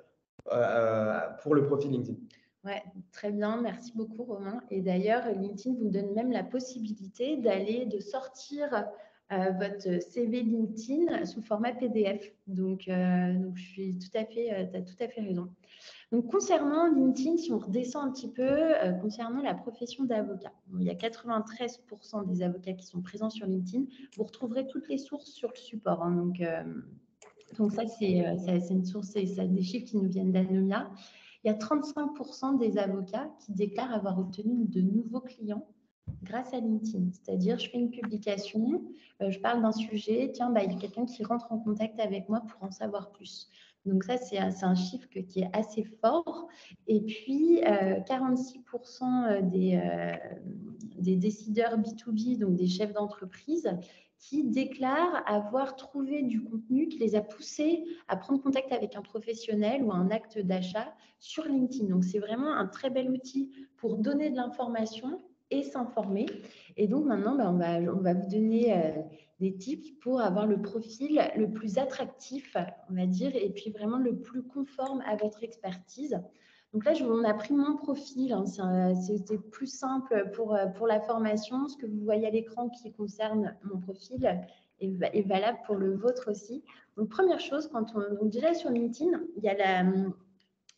pour le profil LinkedIn. Ouais, très bien, merci beaucoup Romain. Et d'ailleurs, LinkedIn vous donne même la possibilité de sortir votre CV LinkedIn sous format PDF. Donc je suis tu as tout à fait raison. Donc, concernant LinkedIn, si on redescend un petit peu, concernant la profession d'avocat, il y a 93% des avocats qui sont présents sur LinkedIn. Vous retrouverez toutes les sources sur le support. Donc ça, c'est une source, c'est des chiffres qui nous viennent d'Anomia. Il y a 35% des avocats qui déclarent avoir obtenu de nouveaux clients grâce à LinkedIn. C'est-à-dire, je fais une publication, je parle d'un sujet, tiens, il y a quelqu'un qui rentre en contact avec moi pour en savoir plus. Donc ça, c'est un chiffre qui est assez fort. Et puis, 46% des décideurs B2B, donc des chefs d'entreprise, qui déclarent avoir trouvé du contenu qui les a poussés à prendre contact avec un professionnel ou un acte d'achat sur LinkedIn. Donc, c'est vraiment un très bel outil pour donner de l'information et s'informer. Et donc, maintenant, on va vous donner des tips pour avoir le profil le plus attractif, on va dire, et puis vraiment le plus conforme à votre expertise. Donc là, on a pris mon profil. C'était plus simple pour la formation. Ce que vous voyez à l'écran qui concerne mon profil est valable pour le vôtre aussi. Donc, première chose, donc déjà sur LinkedIn, il y a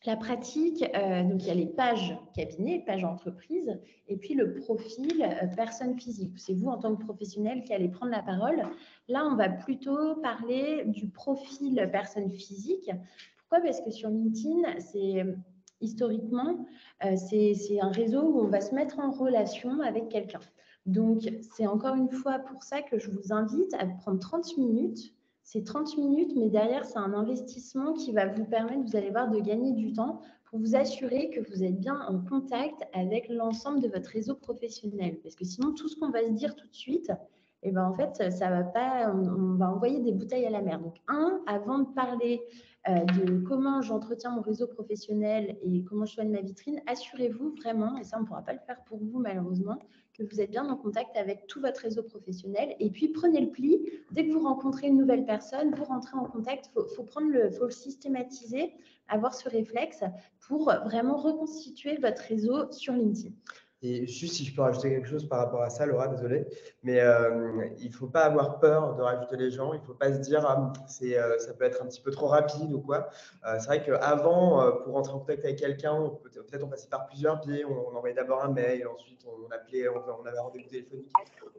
la pratique, donc il y a les pages cabinet, pages entreprise, et puis le profil personne physique. C'est vous en tant que professionnel qui allez prendre la parole. Là, on va plutôt parler du profil personne physique. Pourquoi? Parce que sur LinkedIn, historiquement, c'est un réseau où on va se mettre en relation avec quelqu'un. Donc, c'est encore une fois pour ça que je vous invite à prendre 30 minutes. C'est 30 minutes, mais derrière, c'est un investissement qui va vous permettre, vous allez voir, de gagner du temps pour pour vous assurer que vous êtes bien en contact avec l'ensemble de votre réseau professionnel. Parce que sinon, tout ce qu'on va se dire tout de suite, et ben en fait, ça va pas, on va envoyer des bouteilles à la mer. Donc, avant de parler de comment j'entretiens mon réseau professionnel et comment je soigne ma vitrine, assurez-vous vraiment, et ça, on ne pourra pas le faire pour vous malheureusement, que vous êtes bien en contact avec tout votre réseau professionnel. Et puis, prenez le pli. Dès que vous rencontrez une nouvelle personne, vous rentrez en contact. Faut le systématiser, avoir ce réflexe pour vraiment reconstituer votre réseau sur LinkedIn. Et juste si je peux rajouter quelque chose par rapport à ça, Laura, désolé, mais il ne faut pas avoir peur de rajouter les gens. Il ne faut pas se dire ça peut être un petit peu trop rapide ou quoi. C'est vrai qu'avant, pour rentrer en contact avec quelqu'un, peut-être on passait par plusieurs biais. On envoyait d'abord un mail, ensuite on appelait, on avait un rendez-vous téléphonique.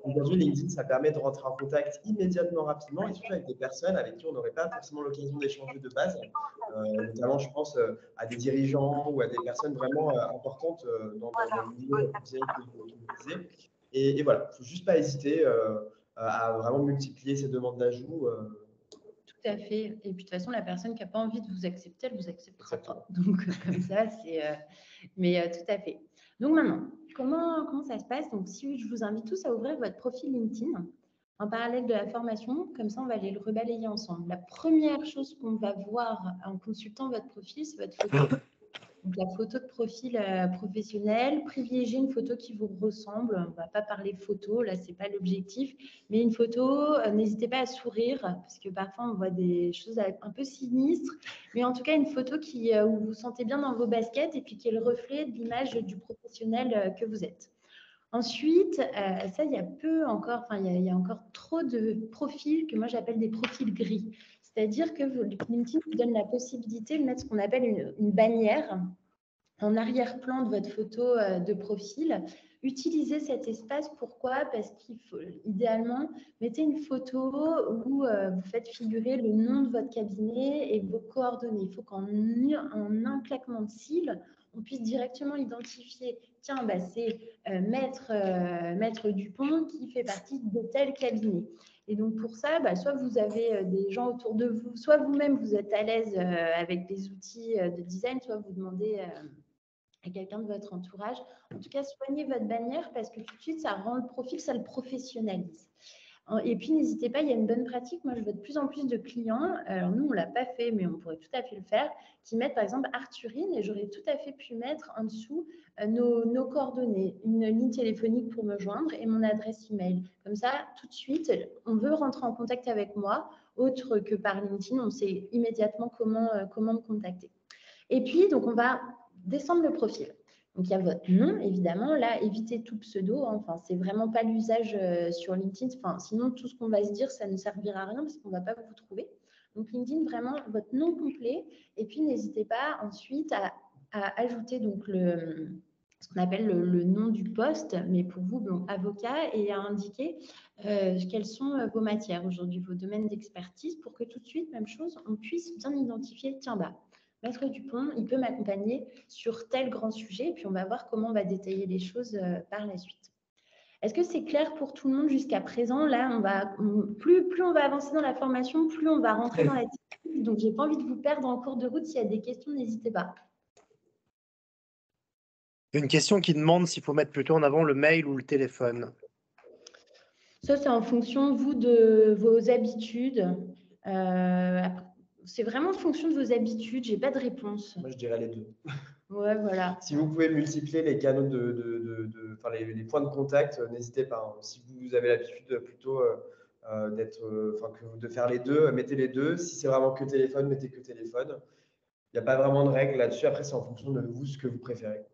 Aujourd'hui, LinkedIn, ça permet de rentrer en contact immédiatement, rapidement, et surtout avec des personnes avec qui on n'aurait pas forcément l'occasion d'échanger de base. Notamment, je pense à des dirigeants ou à des personnes vraiment importantes dans le milieu professionnel que vous disiez. Et voilà, il ne faut juste pas hésiter à vraiment multiplier ces demandes d'ajout. Tout à fait. Et puis de toute façon, la personne qui n'a pas envie de vous accepter, elle ne vous acceptera pas. Donc comme ça, c'est… Mais tout à fait. Donc maintenant, comment ça se passe? Donc si je vous invite tous à ouvrir votre profil LinkedIn en parallèle de la formation, comme ça, on va aller le rebalayer ensemble. La première chose qu'on va voir en consultant votre profil, c'est votre photo. Donc, la photo de profil professionnel, privilégiez une photo qui vous ressemble. On ne va pas parler photo, là, ce n'est pas l'objectif. Mais une photo, n'hésitez pas à sourire, parce que parfois, on voit des choses un peu sinistres. Mais en tout cas, une photo où vous vous sentez bien dans vos baskets et puis qui est le reflet de l'image du professionnel que vous êtes. Ensuite, ça, il y a encore trop de profils que moi, j'appelle des profils gris. C'est-à-dire que LinkedIn vous donne la possibilité de mettre ce qu'on appelle une bannière en arrière-plan de votre photo de profil. Utilisez cet espace. Pourquoi? Parce qu'il faut, idéalement, mettez une photo où vous faites figurer le nom de votre cabinet et vos coordonnées. Il faut qu'en un claquement de cils, on puisse directement identifier, tiens, c'est Maître Dupont qui fait partie de tel cabinet. Et donc, pour ça, soit vous avez des gens autour de vous, soit vous-même, vous êtes à l'aise avec des outils de design, soit vous demandez à quelqu'un de votre entourage. En tout cas, soignez votre bannière parce que tout de suite, ça rend le profil, ça le professionnalise. Et puis, n'hésitez pas, il y a une bonne pratique. Moi, je vois de plus en plus de clients, alors nous, on ne l'a pas fait, mais on pourrait tout à fait le faire, qui mettent par exemple Arthurine, et j'aurais tout à fait pu mettre en dessous nos coordonnées, une ligne téléphonique pour me joindre et mon adresse email. Comme ça, tout de suite, on veut rentrer en contact avec moi, autre que par LinkedIn, on sait immédiatement comment me contacter. Et puis, donc, on va descendre le profil. Donc, il y a votre nom, évidemment. Là, évitez tout pseudo. Enfin, c'est vraiment pas l'usage sur LinkedIn. Enfin, sinon, tout ce qu'on va se dire, ça ne servira à rien parce qu'on ne va pas vous trouver. Donc, LinkedIn, vraiment, votre nom complet. Et puis, n'hésitez pas ensuite à ajouter donc ce qu'on appelle le nom du poste, mais pour vous, donc, avocat, et à indiquer quelles sont vos matières aujourd'hui, vos domaines d'expertise, pour que tout de suite, même chose, on puisse bien identifier, tiens, Maître Dupont, il peut m'accompagner sur tel grand sujet, et puis on va voir comment on va détailler les choses par la suite. Est-ce que c'est clair pour tout le monde jusqu'à présent? Là, plus on va avancer dans la formation, plus on va rentrer dans la technique. Donc, je n'ai pas envie de vous perdre en cours de route. S'il y a des questions, n'hésitez pas. Une question qui demande s'il faut mettre plutôt en avant le mail ou le téléphone. Ça, c'est en fonction, vous, de vos habitudes. C'est vraiment en fonction de vos habitudes. Je n'ai pas de réponse. Moi, je dirais les deux. Ouais, voilà. Si vous pouvez multiplier les canaux les points de contact, n'hésitez pas. Si vous avez l'habitude plutôt de faire les deux, mettez les deux. Si c'est vraiment que téléphone, mettez que téléphone. Il n'y a pas vraiment de règle là-dessus. Après, c'est en fonction de vous, ce que vous préférez.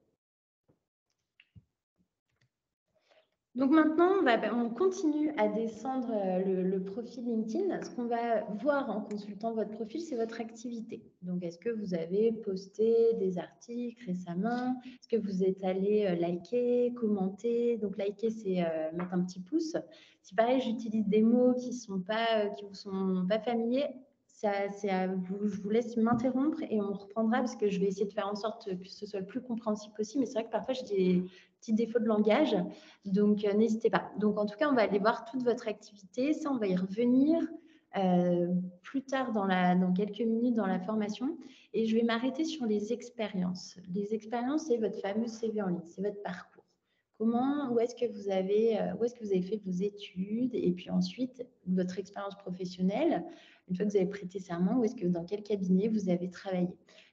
Donc maintenant, on continue à descendre le profil LinkedIn. Ce qu'on va voir en consultant votre profil, c'est votre activité. Donc, est-ce que vous avez posté des articles récemment? Est-ce que vous êtes allé liker, commenter? Donc, liker, c'est mettre un petit pouce. Si pareil, j'utilise des mots qui vous sont pas familiers, je vous laisse m'interrompre et on reprendra parce que je vais essayer de faire en sorte que ce soit le plus compréhensible possible. Mais c'est vrai que parfois, j'ai des petits défauts de langage. Donc, n'hésitez pas. Donc, en tout cas, on va aller voir toute votre activité. Ça, on va y revenir plus tard dans quelques minutes dans la formation. Et je vais m'arrêter sur les expériences. Les expériences, c'est votre fameux CV en ligne, c'est votre parcours. Où est-ce que vous avez fait vos études et puis ensuite votre expérience professionnelle. Une fois que vous avez prêté serment, dans quel cabinet vous avez travaillé.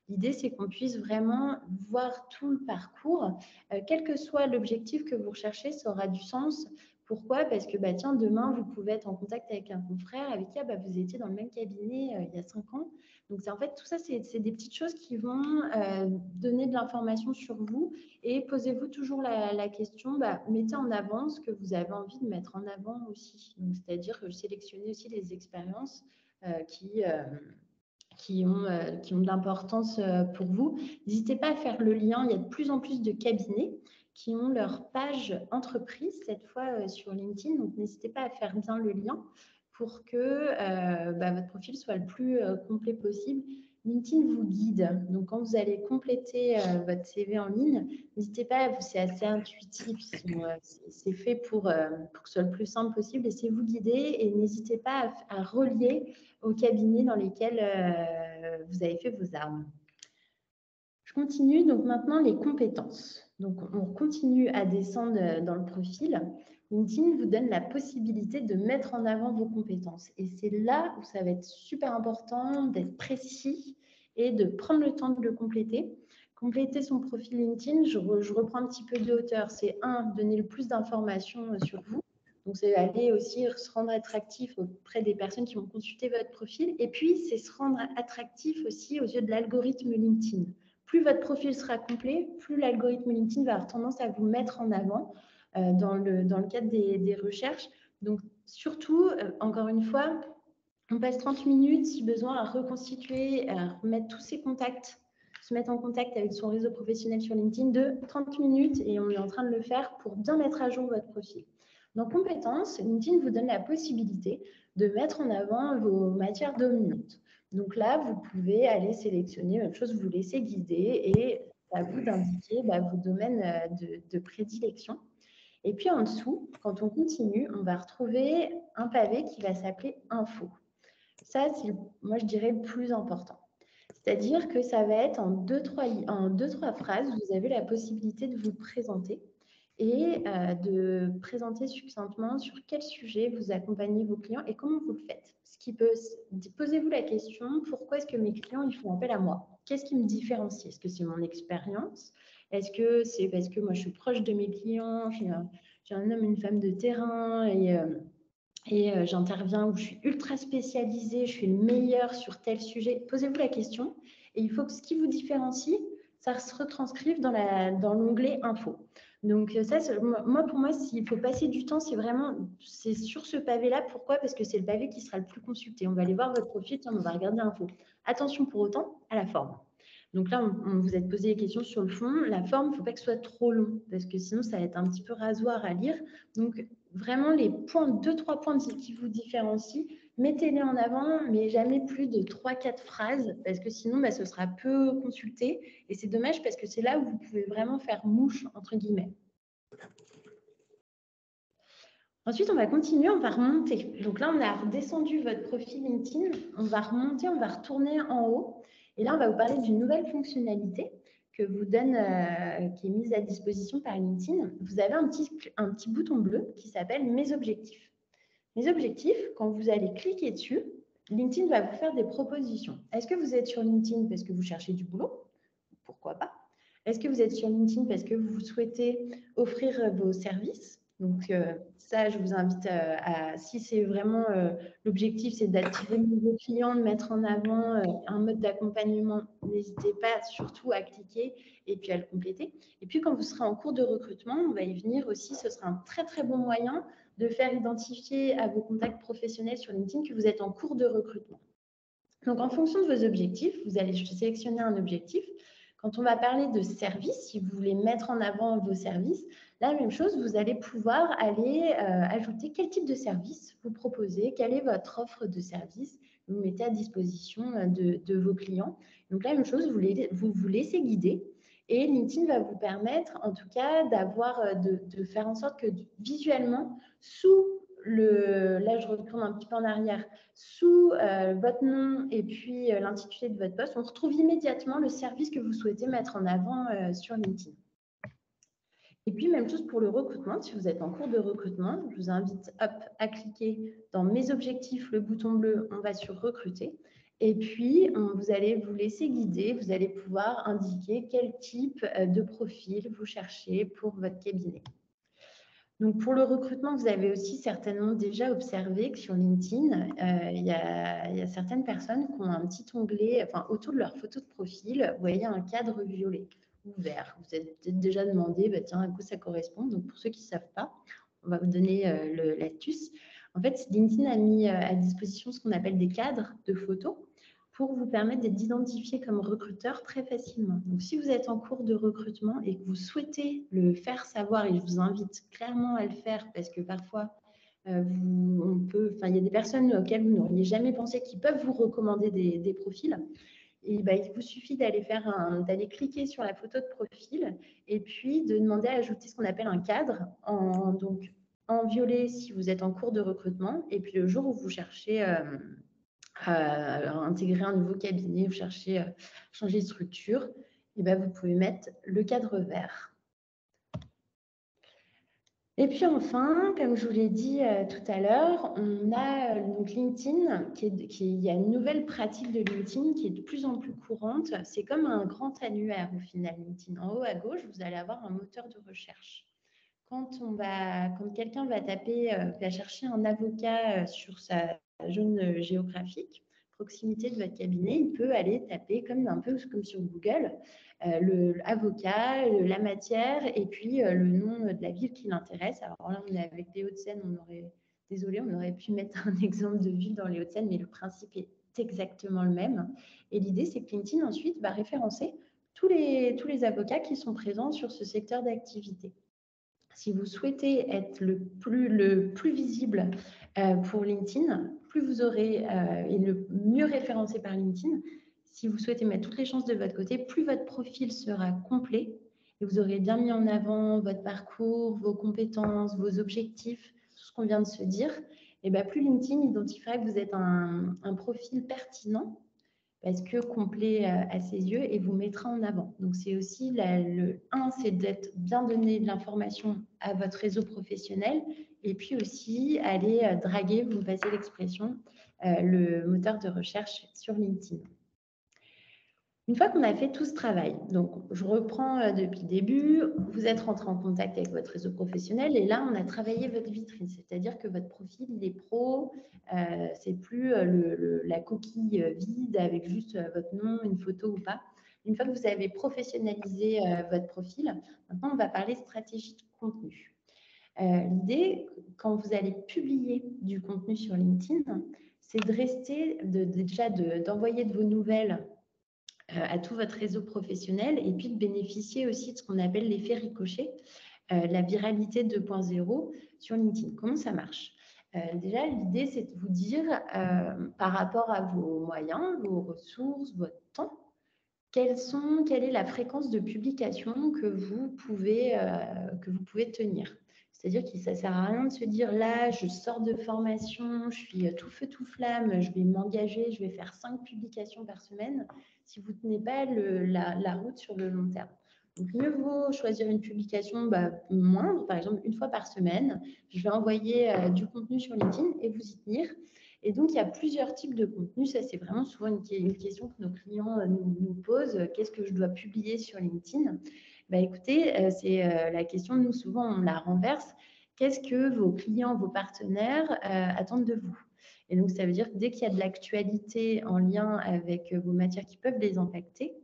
L'idée, c'est qu'on puisse vraiment voir tout le parcours. Quel que soit l'objectif que vous recherchez, ça aura du sens. Pourquoi? Parce que tiens, demain, vous pouvez être en contact avec un confrère avec qui vous étiez dans le même cabinet il y a 5 ans. Donc, en fait, tout ça, c'est des petites choses qui vont donner de l'information sur vous. Et posez-vous toujours la question, mettez en avant ce que vous avez envie de mettre en avant aussi. C'est-à-dire sélectionnez aussi les expériences qui ont de l'importance pour vous. N'hésitez pas à faire le lien. Il y a de plus en plus de cabinets qui ont leur page entreprise, cette fois sur LinkedIn. Donc, n'hésitez pas à faire bien le lien pour que votre profil soit le plus complet possible. LinkedIn vous guide. Donc, quand vous allez compléter votre CV en ligne, n'hésitez pas, c'est assez intuitif. C'est fait pour que ce soit le plus simple possible. Laissez vous guider et n'hésitez pas à relier aux cabinets dans lesquels vous avez fait vos armes. Je continue. Donc, maintenant, les compétences. Donc, on continue à descendre dans le profil. LinkedIn vous donne la possibilité de mettre en avant vos compétences. Et c'est là où ça va être super important d'être précis et de prendre le temps de le compléter. Compléter son profil LinkedIn, je reprends un petit peu de hauteur. C'est donner le plus d'informations sur vous. Donc, c'est aller aussi se rendre attractif auprès des personnes qui vont consulter votre profil. Et puis, c'est se rendre attractif aussi aux yeux de l'algorithme LinkedIn. Plus votre profil sera complet, plus l'algorithme LinkedIn va avoir tendance à vous mettre en avant dans le cadre des recherches. Donc, surtout, encore une fois, on passe 30 minutes, si besoin, à reconstituer, à remettre tous ses contacts, se mettre en contact avec son réseau professionnel sur LinkedIn de 30 minutes et on est en train de le faire pour bien mettre à jour votre profil. Dans compétences, LinkedIn vous donne la possibilité de mettre en avant vos matières dominantes. Donc là, vous pouvez aller sélectionner, même chose, vous laissez guider et à vous d'indiquer vos domaines de prédilection. Et puis en dessous, quand on continue, on va retrouver un pavé qui va s'appeler Info. Ça, c'est, moi, je dirais le plus important. C'est-à-dire que ça va être en deux, trois phrases, vous avez la possibilité de vous présenter et de présenter succinctement sur quel sujet vous accompagnez vos clients et comment vous le faites. Posez-vous la question, pourquoi est-ce que mes clients ils font appel à moi? Qu'est-ce qui me différencie? Est-ce que c'est mon expérience? Est-ce que c'est parce que moi je suis proche de mes clients, j'ai un homme, une femme de terrain et j'interviens où je suis ultra spécialisée, je suis le meilleur sur tel sujet? Posez-vous la question et il faut que ce qui vous différencie, ça se retranscrive dans l'onglet Info. Donc ça, pour moi, s'il faut passer du temps, c'est sur ce pavé-là. Pourquoi? Parce que c'est le pavé qui sera le plus consulté. On va aller voir votre profil, on va regarder Info. Attention pour autant à la forme. Donc là, on vous a posé des questions sur le fond. La forme, il ne faut pas que ce soit trop long parce que sinon, ça va être un petit peu rasoir à lire. Donc vraiment, les points, 2-3 points qui vous différencient, mettez-les en avant, mais jamais plus de 3-4 phrases parce que sinon, ce sera peu consulté. Et c'est dommage parce que c'est là où vous pouvez vraiment faire mouche, entre guillemets. Ensuite, on va continuer, on va remonter. Donc là, on a redescendu votre profil LinkedIn. On va remonter, on va retourner en haut. Et là, on va vous parler d'une nouvelle fonctionnalité que vous donne, qui est mise à disposition par LinkedIn. Vous avez un petit bouton bleu qui s'appelle « Mes objectifs ». Mes objectifs, quand vous allez cliquer dessus, LinkedIn va vous faire des propositions. Est-ce que vous êtes sur LinkedIn parce que vous cherchez du boulot? Pourquoi pas? Est-ce que vous êtes sur LinkedIn parce que vous souhaitez offrir vos services? Donc ça, je vous invite si c'est vraiment l'objectif, c'est d'attirer de nouveaux clients, de mettre en avant un mode d'accompagnement, n'hésitez pas surtout à cliquer et puis à le compléter. Et puis quand vous serez en cours de recrutement, on va y venir aussi, ce sera un très très bon moyen de faire identifier à vos contacts professionnels sur LinkedIn que vous êtes en cours de recrutement. Donc en fonction de vos objectifs, vous allez sélectionner un objectif. Quand on va parler de services, si vous voulez mettre en avant vos services, la même chose, vous allez pouvoir aller ajouter quel type de service vous proposez, quelle est votre offre de service, vous mettez à disposition de vos clients. Donc la même chose, vous vous laissez guider et LinkedIn va vous permettre en tout cas de faire en sorte que visuellement, sous là, je retourne un petit peu en arrière, sous votre nom et puis l'intitulé de votre poste, on retrouve immédiatement le service que vous souhaitez mettre en avant sur LinkedIn. Et puis, même chose pour le recrutement. Si vous êtes en cours de recrutement, je vous invite à cliquer dans Mes objectifs, le bouton bleu, on va sur Recruter. Et puis, vous allez vous laisser guider. Vous allez pouvoir indiquer quel type de profil vous cherchez pour votre cabinet. Donc, pour le recrutement, vous avez aussi certainement déjà observé que sur LinkedIn, il y a certaines personnes qui ont un petit onglet, enfin, autour de leur photo de profil, vous voyez un cadre violet ou vert. Vous êtes peut-être déjà demandé, bah, tiens, à quoi ça correspond. Donc, pour ceux qui ne savent pas, on va vous donner l'astuce. En fait, LinkedIn a mis à disposition ce qu'on appelle des cadres de photos pour vous permettre d'être identifié comme recruteur très facilement. Donc, si vous êtes en cours de recrutement et que vous souhaitez le faire savoir, et je vous invite clairement à le faire parce que parfois, il y a des personnes auxquelles vous n'auriez jamais pensé qui peuvent vous recommander des profils. Et il vous suffit d'aller cliquer sur la photo de profil et puis de demander à ajouter ce qu'on appelle un cadre en violet si vous êtes en cours de recrutement. Et puis le jour où vous cherchez à intégrer un nouveau cabinet, vous cherchez à changer de structure, et vous pouvez mettre le cadre vert. Et puis enfin, comme je vous l'ai dit tout à l'heure, on a donc LinkedIn, il y a une nouvelle pratique de LinkedIn qui est de plus en plus courante. C'est comme un grand annuaire au final, LinkedIn. En haut à gauche, vous allez avoir un moteur de recherche. Quand quelqu'un va chercher un avocat sur sa zone géographique, proximité de votre cabinet, il peut aller taper un peu comme sur Google, l'avocat, la matière et puis le nom de la ville qui l'intéresse. Alors là, on est avec les Hauts-de-Seine, on aurait pu mettre un exemple de ville dans les Hauts-de-Seine, mais le principe est exactement le même. Et l'idée, c'est que LinkedIn ensuite va référencer tous les avocats qui sont présents sur ce secteur d'activité. Si vous souhaitez être le plus visible pour LinkedIn, plus vous aurez et le mieux référencé par LinkedIn, si vous souhaitez mettre toutes les chances de votre côté, plus votre profil sera complet et vous aurez bien mis en avant votre parcours, vos compétences, vos objectifs, tout ce qu'on vient de se dire, et plus LinkedIn identifiera que vous êtes un profil pertinent parce que complet à ses yeux et vous mettra en avant. Donc, c'est aussi c'est d'être bien donné de l'information à votre réseau professionnel et puis aussi aller draguer, vous me passez l'expression, le moteur de recherche sur LinkedIn. Une fois qu'on a fait tout ce travail, donc je reprends depuis le début, vous êtes rentré en contact avec votre réseau professionnel et là, on a travaillé votre vitrine, c'est-à-dire que votre profil, il est pro, c'est plus la coquille vide avec juste votre nom, une photo ou pas. Une fois que vous avez professionnalisé votre profil, maintenant, on va parler stratégie de contenu. L'idée, quand vous allez publier du contenu sur LinkedIn, c'est de rester, d'envoyer de vos nouvelles à tout votre réseau professionnel et puis de bénéficier aussi de ce qu'on appelle l'effet ricochet, la viralité 2.0 sur LinkedIn. Comment ça marche ? Déjà, l'idée, c'est de vous dire, par rapport à vos moyens, vos ressources, votre temps, quelle est la fréquence de publication que vous pouvez tenir. C'est-à-dire que ça ne sert à rien de se dire, là, je sors de formation, je suis tout feu, tout flamme, je vais m'engager, je vais faire 5 publications par semaine, si vous ne tenez pas la route sur le long terme. Donc, mieux vaut choisir une publication moindre, par exemple, une fois par semaine. Je vais envoyer du contenu sur LinkedIn et vous y tenir. Et donc, il y a plusieurs types de contenus. Ça, c'est vraiment souvent une question que nos clients nous posent. Qu'est-ce que je dois publier sur LinkedIn ? Écoutez, c'est la question, nous, souvent, on la renverse. Qu'est-ce que vos clients, vos partenaires attendent de vous ? Et donc, ça veut dire que dès qu'il y a de l'actualité en lien avec vos matières qui peuvent les impacter,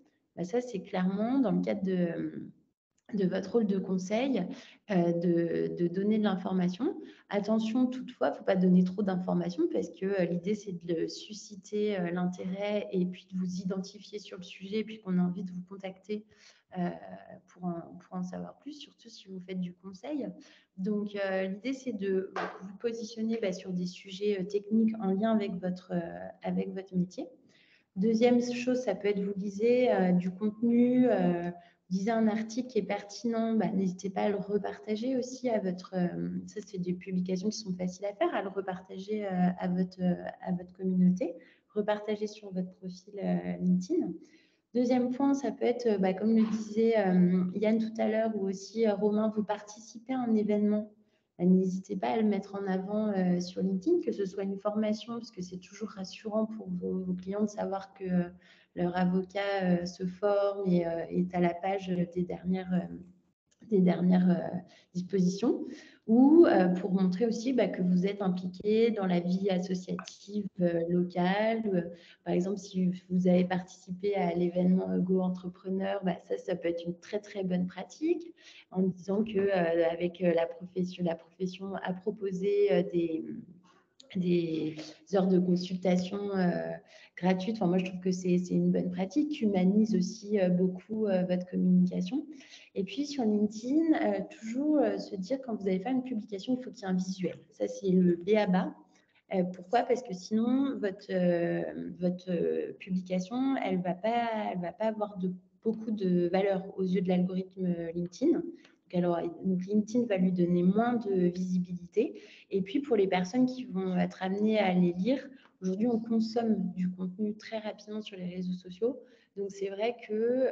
ça, c'est clairement dans le cadre de votre rôle de conseil, de donner de l'information. Attention, toutefois, il ne faut pas donner trop d'informations parce que l'idée, c'est de susciter l'intérêt et puis de vous identifier sur le sujet et puis qu'on a envie de vous contacter pour en savoir plus, surtout si vous faites du conseil. Donc, l'idée, c'est de vous positionner sur des sujets techniques en lien avec votre métier. Deuxième chose, ça peut être, vous lisez du contenu, lisez un article qui est pertinent, n'hésitez pas à le repartager aussi à votre... ça, c'est des publications qui sont faciles à faire, à le repartager à votre communauté, repartager sur votre profil LinkedIn. Deuxième point, ça peut être, comme le disait Yann tout à l'heure, ou aussi Romain, vous participez à un événement. N'hésitez pas à le mettre en avant sur LinkedIn, que ce soit une formation, parce que c'est toujours rassurant pour vos clients de savoir que leur avocat se forme et est à la page des dernières dispositions, ou pour montrer aussi que vous êtes impliqué dans la vie associative locale. Par exemple, si vous avez participé à l'événement Go Entrepreneur, ça peut être une très très bonne pratique, en disant que avec la profession a proposé des heures de consultation gratuites. Enfin, moi, je trouve que c'est une bonne pratique qui humanise aussi beaucoup votre communication. Et puis, sur LinkedIn, toujours se dire, quand vous allez faire une publication, il faut qu'il y ait un visuel. Ça, c'est le b.a.-ba. Pourquoi? Parce que sinon, votre publication, elle va pas avoir beaucoup de valeur aux yeux de l'algorithme LinkedIn. Donc, LinkedIn va lui donner moins de visibilité. Et puis, pour les personnes qui vont être amenées à les lire, aujourd'hui, on consomme du contenu très rapidement sur les réseaux sociaux. Donc, c'est vrai que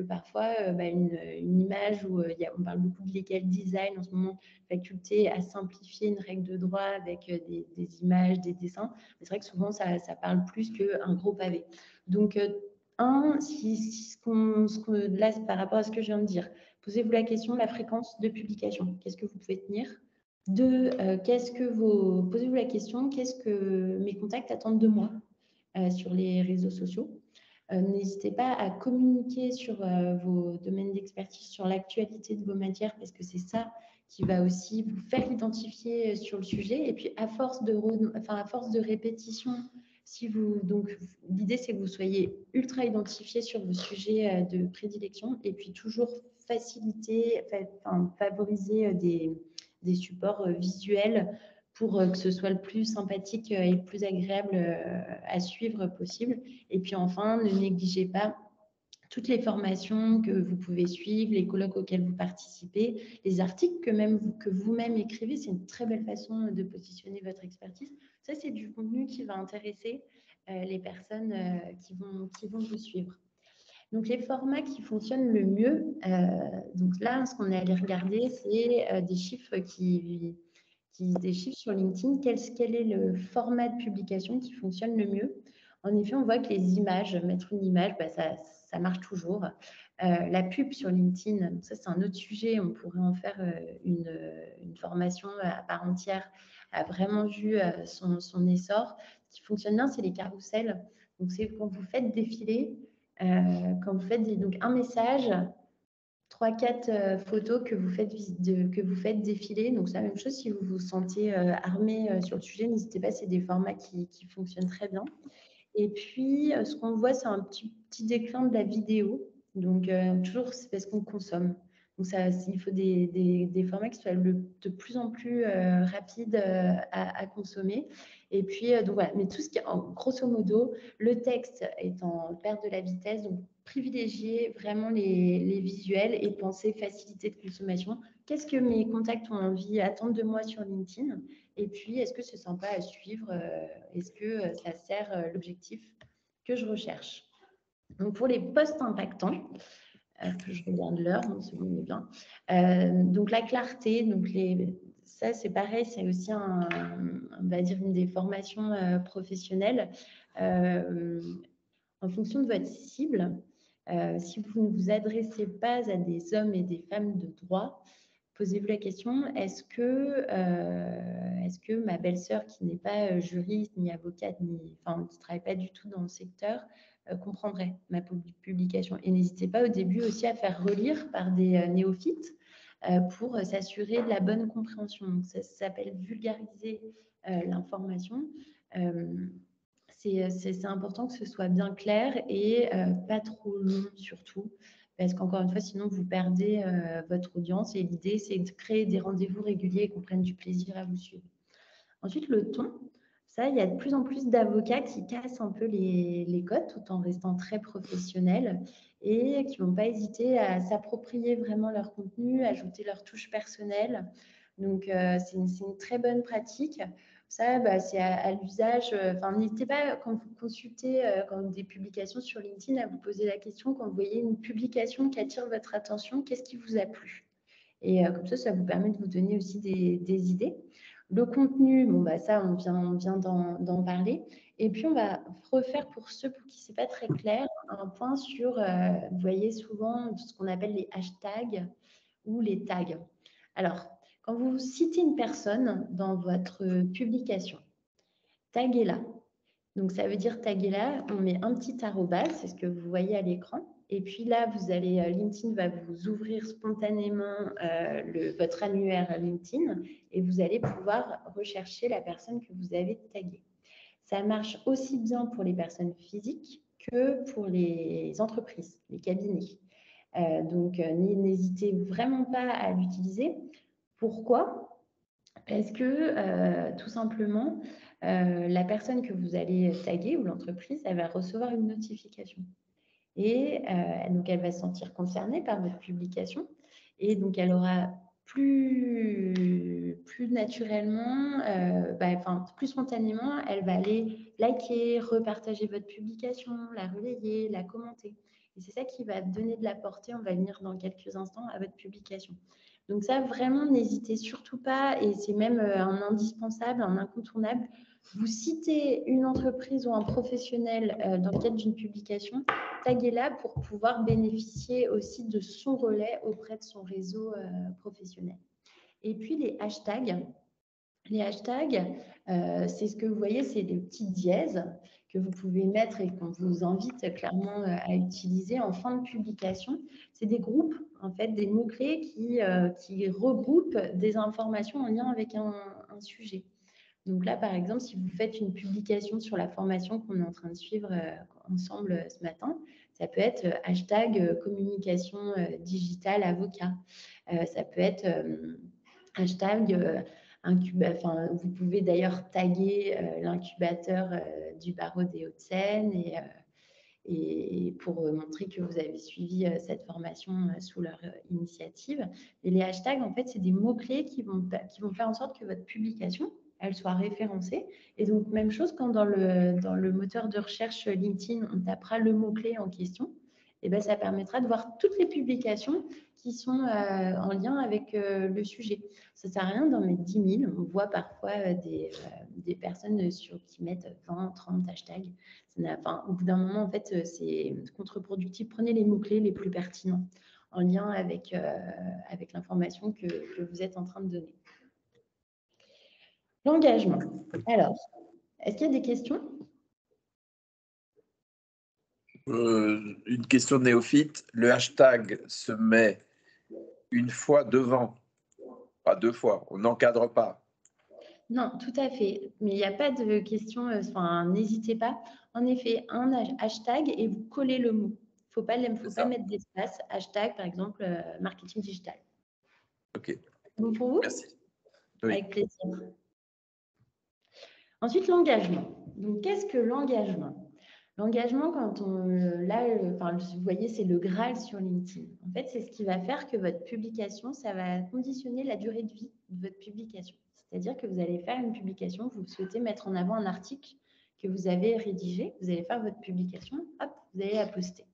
parfois, une image où on parle beaucoup de legal design en ce moment, faculté à simplifier une règle de droit avec des images, des dessins. C'est vrai que souvent, ça parle plus qu'un gros pavé. Donc, là, par rapport à ce que je viens de dire, posez-vous la question de la fréquence de publication. Qu'est-ce que vous pouvez tenir? Deux, posez-vous la question, qu'est-ce que mes contacts attendent de moi sur les réseaux sociaux? N'hésitez pas à communiquer sur vos domaines d'expertise, sur l'actualité de vos matières, parce que c'est ça qui va aussi vous faire identifier sur le sujet. Et puis, à force de répétition, donc l'idée, c'est que vous soyez ultra identifié sur vos sujets de prédilection, et puis toujours favoriser des supports visuels pour que ce soit le plus sympathique et le plus agréable à suivre possible. Et puis enfin, ne négligez pas toutes les formations que vous pouvez suivre, les colloques auxquels vous participez, les articles que vous-même écrivez. C'est une très belle façon de positionner votre expertise. Ça, c'est du contenu qui va intéresser les personnes qui vont vous suivre. Donc, les formats qui fonctionnent le mieux, donc là, ce qu'on est allé regarder, c'est des chiffres des chiffres sur LinkedIn. Quel est le format de publication qui fonctionne le mieux? En effet, on voit que les images, mettre une image, ça marche toujours. La pub sur LinkedIn, ça c'est un autre sujet, on pourrait en faire une formation à part entière, a vraiment vu son essor. Ce qui fonctionne bien, c'est les carousels. Donc, c'est quand vous faites défiler, quand vous faites donc un message, 3-4 photos que vous faites défiler. Donc, c'est la même chose si vous vous sentez armé sur le sujet. N'hésitez pas, c'est des formats qui fonctionnent très bien. Et puis, ce qu'on voit, c'est un petit déclin de la vidéo. Donc, toujours, c'est parce qu'on consomme. Donc, il faut des formats qui soient de plus en plus rapides à consommer. Et puis, donc voilà. Mais tout ce qui est, grosso modo, le texte est en perte de la vitesse. Donc, privilégiez vraiment les visuels et pensez facilité de consommation. Qu'est-ce que mes contacts ont envie, attendent de moi sur LinkedIn? Et puis, est-ce que c'est sympa à suivre? Est-ce que ça sert l'objectif que je recherche? Donc, pour les posts impactants, que je regarde l'heure, c'est bon, on est bien. Donc, la clarté, ça, c'est pareil, c'est aussi on va dire une des formations professionnelles. En fonction de votre cible, si vous ne vous adressez pas à des hommes et des femmes de droit, posez-vous la question, est-ce que ma belle-sœur qui n'est pas juriste, ni avocate, qui ne travaille pas du tout dans le secteur, comprendrait ma publication? Et n'hésitez pas au début aussi à faire relire par des néophytes pour s'assurer de la bonne compréhension. Donc, ça s'appelle vulgariser l'information. C'est important que ce soit bien clair et pas trop long surtout. Parce qu'encore une fois, sinon, vous perdez votre audience. Et l'idée, c'est de créer des rendez-vous réguliers et qu'on prenne du plaisir à vous suivre. Ensuite, le ton. Ça, il y a de plus en plus d'avocats qui cassent un peu les codes tout en restant très professionnels. et qui ne vont pas hésiter à s'approprier vraiment leur contenu, ajouter leur touche personnelle. Donc, c'est une très bonne pratique. Ça, c'est à l'usage. N'hésitez pas, quand vous consultez des publications sur LinkedIn, à vous poser la question quand vous voyez une publication qui attire votre attention, qu'est-ce qui vous a plu? Et comme ça vous permet de vous donner aussi des idées. Le contenu, ça, on vient d'en parler. Et puis, on va refaire, pour ceux pour qui ce n'est pas très clair, un point sur, vous voyez souvent ce qu'on appelle les hashtags ou les tags. Alors, quand vous citez une personne dans votre publication, taguez-la. Donc, ça veut dire taguez-la, on met un petit arrobas, c'est ce que vous voyez à l'écran. Et puis là, LinkedIn va vous ouvrir spontanément votre annuaire LinkedIn et vous allez pouvoir rechercher la personne que vous avez taguée. Ça marche aussi bien pour les personnes physiques que pour les entreprises, les cabinets. Donc, n'hésitez vraiment pas à l'utiliser. Pourquoi? Parce que tout simplement, la personne que vous allez taguer ou l'entreprise, elle va recevoir une notification. Et donc, elle va se sentir concernée par votre publication. Et donc, elle aura plus naturellement, plus spontanément, elle va aller liker, repartager votre publication, la relayer, la commenter. Et c'est ça qui va donner de la portée, on va venir dans quelques instants, à votre publication. Donc ça, vraiment, n'hésitez surtout pas, et c'est même un indispensable, un incontournable. Vous citez une entreprise ou un professionnel dans le cadre d'une publication, taguez-la pour pouvoir bénéficier aussi de son relais auprès de son réseau professionnel. Et puis les hashtags. Les hashtags, c'est ce que vous voyez, c'est des petits dièses que vous pouvez mettre et qu'on vous invite clairement à utiliser en fin de publication. C'est des groupes, en fait, des mots-clés qui regroupent des informations en lien avec un sujet. Donc là, par exemple, si vous faites une publication sur la formation qu'on est en train de suivre ensemble ce matin, ça peut être hashtag communication digitale avocat. Ça peut être hashtag vous pouvez d'ailleurs taguer l'incubateur du barreau des Hauts-de-Seine et pour montrer que vous avez suivi cette formation sous leur initiative. Et les hashtags, en fait, c'est des mots-clés qui vont faire en sorte que votre publication, elle soit référencée. Et donc, même chose quand dans le moteur de recherche LinkedIn, on tapera le mot-clé en question, et ben, ça permettra de voir toutes les publications qui sont en lien avec le sujet. Ça ne sert à rien d'en mettre 10 000. On voit parfois des personnes qui mettent 20, 30 hashtags. Au bout d'un moment, en fait, c'est contre-productif. Prenez les mots-clés les plus pertinents en lien avec l'information que vous êtes en train de donner. L'engagement. Alors, est-ce qu'il y a des questions? Une question de néophyte. Le hashtag se met une fois devant, pas deux fois. On n'encadre pas. Non, tout à fait. Mais il n'y a pas de question. N'hésitez pas. En effet, un hashtag et vous collez le mot. Il ne faut pas mettre d'espace. Hashtag, par exemple, marketing digital. OK. Bon pour vous? Merci. Oui. Avec plaisir. Ensuite, l'engagement. Donc, qu'est-ce que l'engagement? L'engagement, vous voyez, c'est le Graal sur LinkedIn. En fait, c'est ce qui va faire que votre publication, ça va conditionner la durée de vie de votre publication. C'est-à-dire que vous allez faire une publication, vous souhaitez mettre en avant un article que vous avez rédigé, vous allez faire votre publication, hop, vous allez la poster.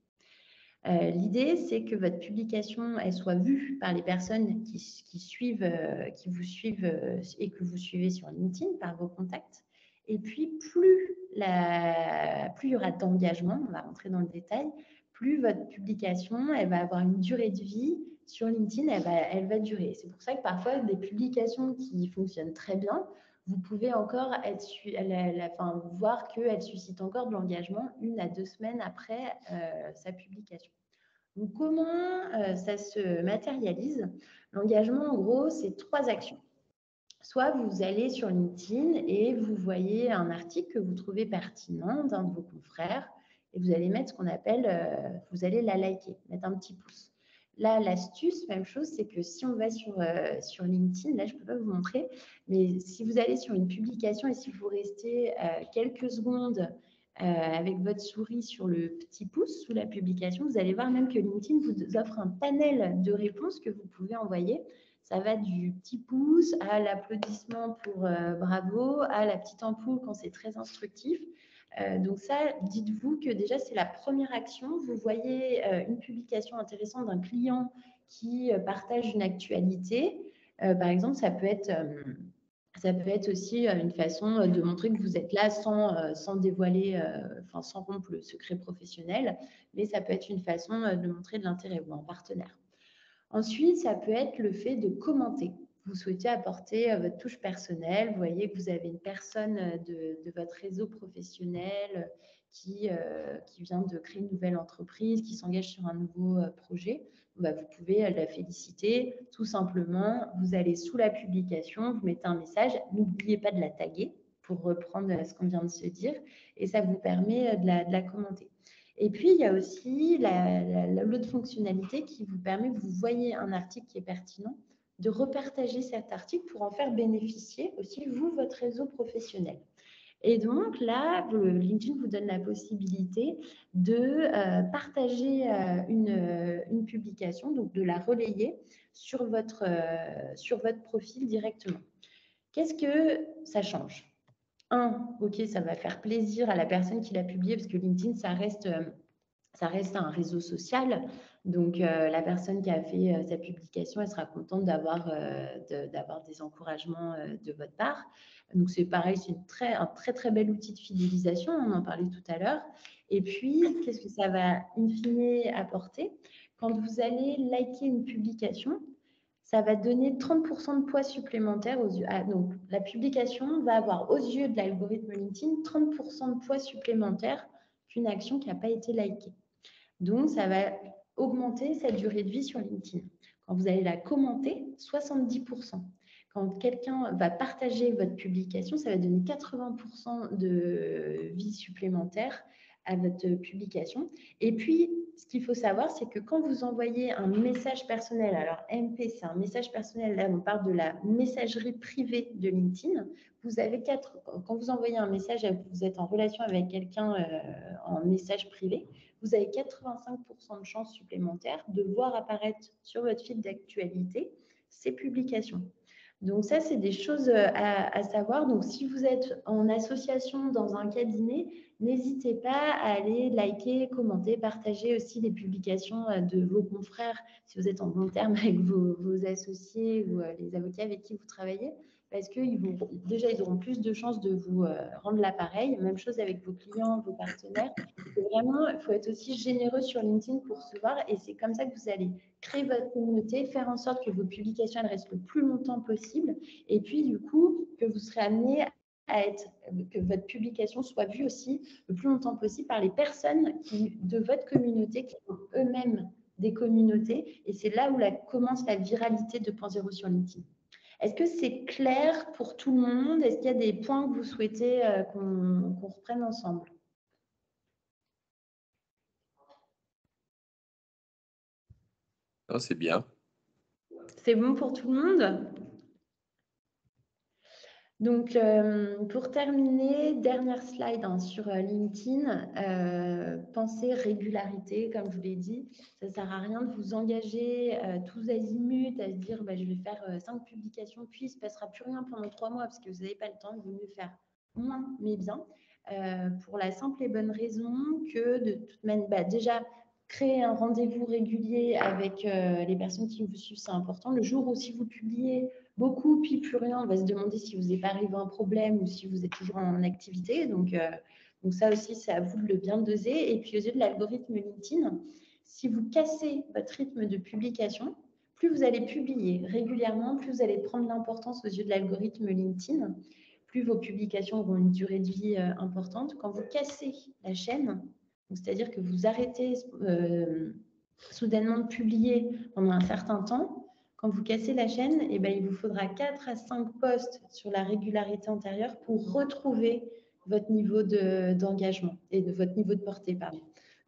L'idée, c'est que votre publication, elle soit vue par les personnes qui vous suivent et que vous suivez sur LinkedIn par vos contacts. Et puis, plus il y aura d'engagement, on va rentrer dans le détail, plus votre publication, elle va avoir une durée de vie sur LinkedIn, elle va durer. C'est pour ça que parfois, des publications qui fonctionnent très bien, vous pouvez encore voir qu'elle suscite encore de l'engagement 1 à 2 semaines après sa publication. Donc, comment ça se matérialise? L'engagement, en gros, c'est 3 actions. Soit vous allez sur LinkedIn et vous voyez un article que vous trouvez pertinent d'un de vos confrères et vous allez mettre ce qu'on appelle, vous allez la liker, mettre un petit pouce. Là, l'astuce, même chose, c'est que si on va sur LinkedIn, là, je ne peux pas vous montrer, mais si vous allez sur une publication et si vous restez quelques secondes avec votre souris sur le petit pouce sous la publication, vous allez voir même que LinkedIn vous offre un panel de réponses que vous pouvez envoyer. Ça va du petit pouce à l'applaudissement pour bravo, à la petite ampoule quand c'est très instructif. Donc ça, dites-vous que déjà, c'est la première action. Vous voyez une publication intéressante d'un client qui partage une actualité. Par exemple, ça peut être aussi une façon de montrer que vous êtes là sans dévoiler, sans rompre le secret professionnel, mais ça peut être une façon de montrer de l'intérêt ou un partenaire. Ensuite, ça peut être le fait de commenter. Vous souhaitez apporter votre touche personnelle. Vous voyez que vous avez une personne de votre réseau professionnel qui vient de créer une nouvelle entreprise, qui s'engage sur un nouveau projet. Vous pouvez la féliciter. Tout simplement, vous allez sous la publication, vous mettez un message. N'oubliez pas de la taguer pour reprendre ce qu'on vient de se dire. Et ça vous permet de la commenter. Et puis, il y a aussi l'autre fonctionnalité qui vous permet, vous voyez un article qui est pertinent, de repartager cet article pour en faire bénéficier aussi, vous, votre réseau professionnel. Et donc là, LinkedIn vous donne la possibilité de partager une publication, donc de la relayer sur votre profil directement. Qu'est-ce que ça change ? OK, ça va faire plaisir à la personne qui l'a publié parce que LinkedIn, ça reste un réseau social. Donc, la personne qui a fait sa publication, elle sera contente d'avoir des encouragements de votre part. Donc, c'est pareil, c'est un très, très bel outil de fidélisation. On en parlait tout à l'heure. Et puis, qu'est-ce que ça va in fine apporter ? Quand vous allez liker une publication, ça va donner 30% de poids supplémentaire aux yeux. Donc, la publication va avoir aux yeux de l'algorithme LinkedIn 30% de poids supplémentaire qu'une action qui n'a pas été likée. Donc, ça va augmenter sa durée de vie sur LinkedIn. Quand vous allez la commenter, 70%. Quand quelqu'un va partager votre publication, ça va donner 80% de vie supplémentaire à votre publication. Et puis, ce qu'il faut savoir, c'est que quand vous envoyez un message personnel, alors MP, c'est un message personnel, là on parle de la messagerie privée de LinkedIn, quand vous envoyez un message, vous êtes en relation avec quelqu'un en message privé, vous avez 85% de chances supplémentaires de voir apparaître sur votre fil d'actualité ces publications. Donc ça, c'est des choses à savoir. Donc si vous êtes en association dans un cabinet, n'hésitez pas à aller liker, commenter, partager aussi les publications de vos confrères si vous êtes en bon terme avec vos associés ou les avocats avec qui vous travaillez, parce qu'ils auront plus de chances de vous rendre l'appareil. Même chose avec vos clients, vos partenaires. Vraiment, il faut être aussi généreux sur LinkedIn pour se voir et c'est comme ça que vous allez créer votre communauté, faire en sorte que vos publications elles restent le plus longtemps possible et puis du coup que vous serez amené que votre publication soit vue aussi le plus longtemps possible par les personnes de votre communauté qui ont eux-mêmes des communautés et c'est là où commence la viralité 2.0 sur LinkedIn. Est-ce que c'est clair pour tout le monde ? Est-ce qu'il y a des points que vous souhaitez qu'on reprenne ensemble ? Non, c'est bien. C'est bon pour tout le monde ? Donc, pour terminer, dernière slide sur LinkedIn, pensez régularité, comme je vous l'ai dit. Ça ne sert à rien de vous engager tous azimuts à se dire je vais faire 5 publications, puis il ne se passera plus rien pendant 3 mois parce que vous n'avez pas le temps. Il vaut mieux faire moins, mais bien. Pour la simple et bonne raison que de toute manière, déjà, créer un rendez-vous régulier avec les personnes qui vous suivent, c'est important. Le jour où si vous publiez beaucoup, puis plus rien, on va se demander si vous n'est pas arrivé un problème ou si vous êtes toujours en activité. Donc ça aussi, c'est à vous de le bien doser. Et puis aux yeux de l'algorithme LinkedIn, si vous cassez votre rythme de publication, plus vous allez publier régulièrement, plus vous allez prendre l'importance aux yeux de l'algorithme LinkedIn, plus vos publications auront une durée de vie importante. Quand vous cassez la chaîne, c'est-à-dire que vous arrêtez soudainement de publier pendant un certain temps, quand vous cassez la chaîne, il vous faudra 4 à 5 posts sur la régularité antérieure pour retrouver votre niveau d'engagement et de votre niveau de portée. Pardon.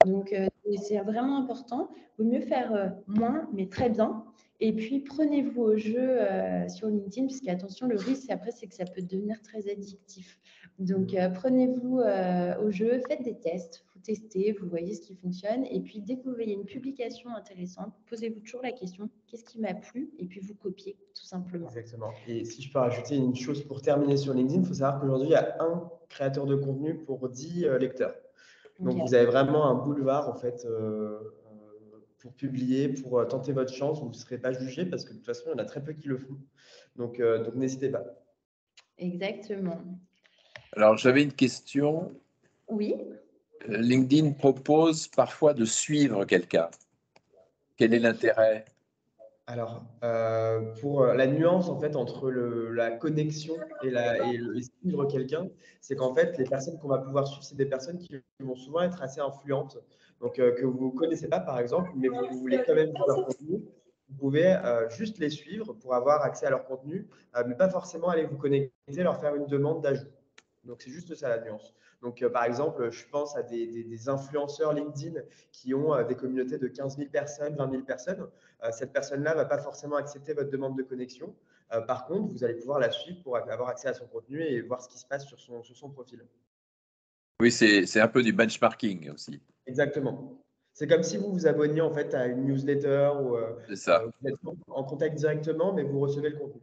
Donc, c'est vraiment important. Il vaut mieux faire moins, mais très bien. Et puis, prenez-vous au jeu sur LinkedIn, parce qu'attention, le risque, après, c'est que ça peut devenir très addictif. Donc, prenez-vous au jeu, faites des tests, vous testez, vous voyez ce qui fonctionne. Et puis, dès que vous voyez une publication intéressante, posez-vous toujours la question, qu'est-ce qui m'a plu? Et puis, vous copiez, tout simplement. Exactement. Et si je peux rajouter une chose pour terminer sur LinkedIn, il faut savoir qu'aujourd'hui, il y a un créateur de contenu pour 10 lecteurs. Donc, Ok. vous avez vraiment un boulevard, en fait, pour publier, pour tenter votre chance. Vous ne serez pas jugé parce que de toute façon, il y en a très peu qui le font. Donc n'hésitez pas. Exactement. Alors, j'avais une question. Oui. LinkedIn propose parfois de suivre quelqu'un. Quel est l'intérêt? Alors, pour la nuance en fait entre la connexion et suivre quelqu'un, c'est qu'en fait, les personnes qu'on va pouvoir suivre, c'est des personnes qui vont souvent être assez influentes, donc que vous ne connaissez pas par exemple, mais vous voulez quand même voir leur contenu. Vous pouvez juste les suivre pour avoir accès à leur contenu, mais pas forcément aller vous connecter, leur faire une demande d'ajout. Donc, c'est juste ça la nuance. Donc, par exemple, je pense à des influenceurs LinkedIn qui ont des communautés de 15 000 personnes, 20 000 personnes. Cette personne-là ne va pas forcément accepter votre demande de connexion. Par contre, vous allez pouvoir la suivre pour avoir accès à son contenu et voir ce qui se passe sur son profil. Oui, c'est un peu du benchmarking aussi. Exactement. C'est comme si vous vous abonniez en fait à une newsletter ou C'est ça. vous êtes en contact directement, mais vous recevez le contenu.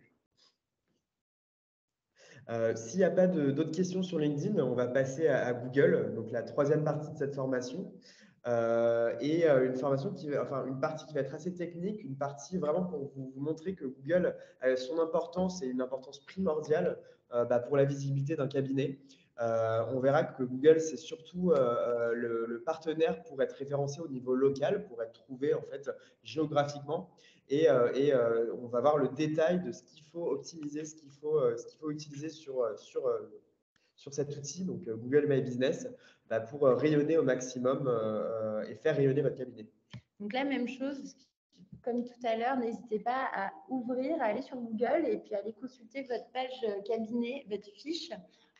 S'il n'y a pas d'autres questions sur LinkedIn, on va passer à Google, donc la troisième partie de cette formation. Une formation une partie qui va être assez technique, une partie vraiment pour vous montrer que Google a son importance et une importance primordiale pour la visibilité d'un cabinet. On verra que Google, c'est surtout le partenaire pour être référencé au niveau local, pour être trouvé en fait géographiquement. On va voir le détail de ce qu'il faut optimiser, ce qu'il faut utiliser sur cet outil, donc Google My Business, pour rayonner au maximum et faire rayonner votre cabinet. Donc la même chose, comme tout à l'heure, n'hésitez pas à ouvrir, à aller sur Google et puis aller consulter votre page cabinet, votre fiche,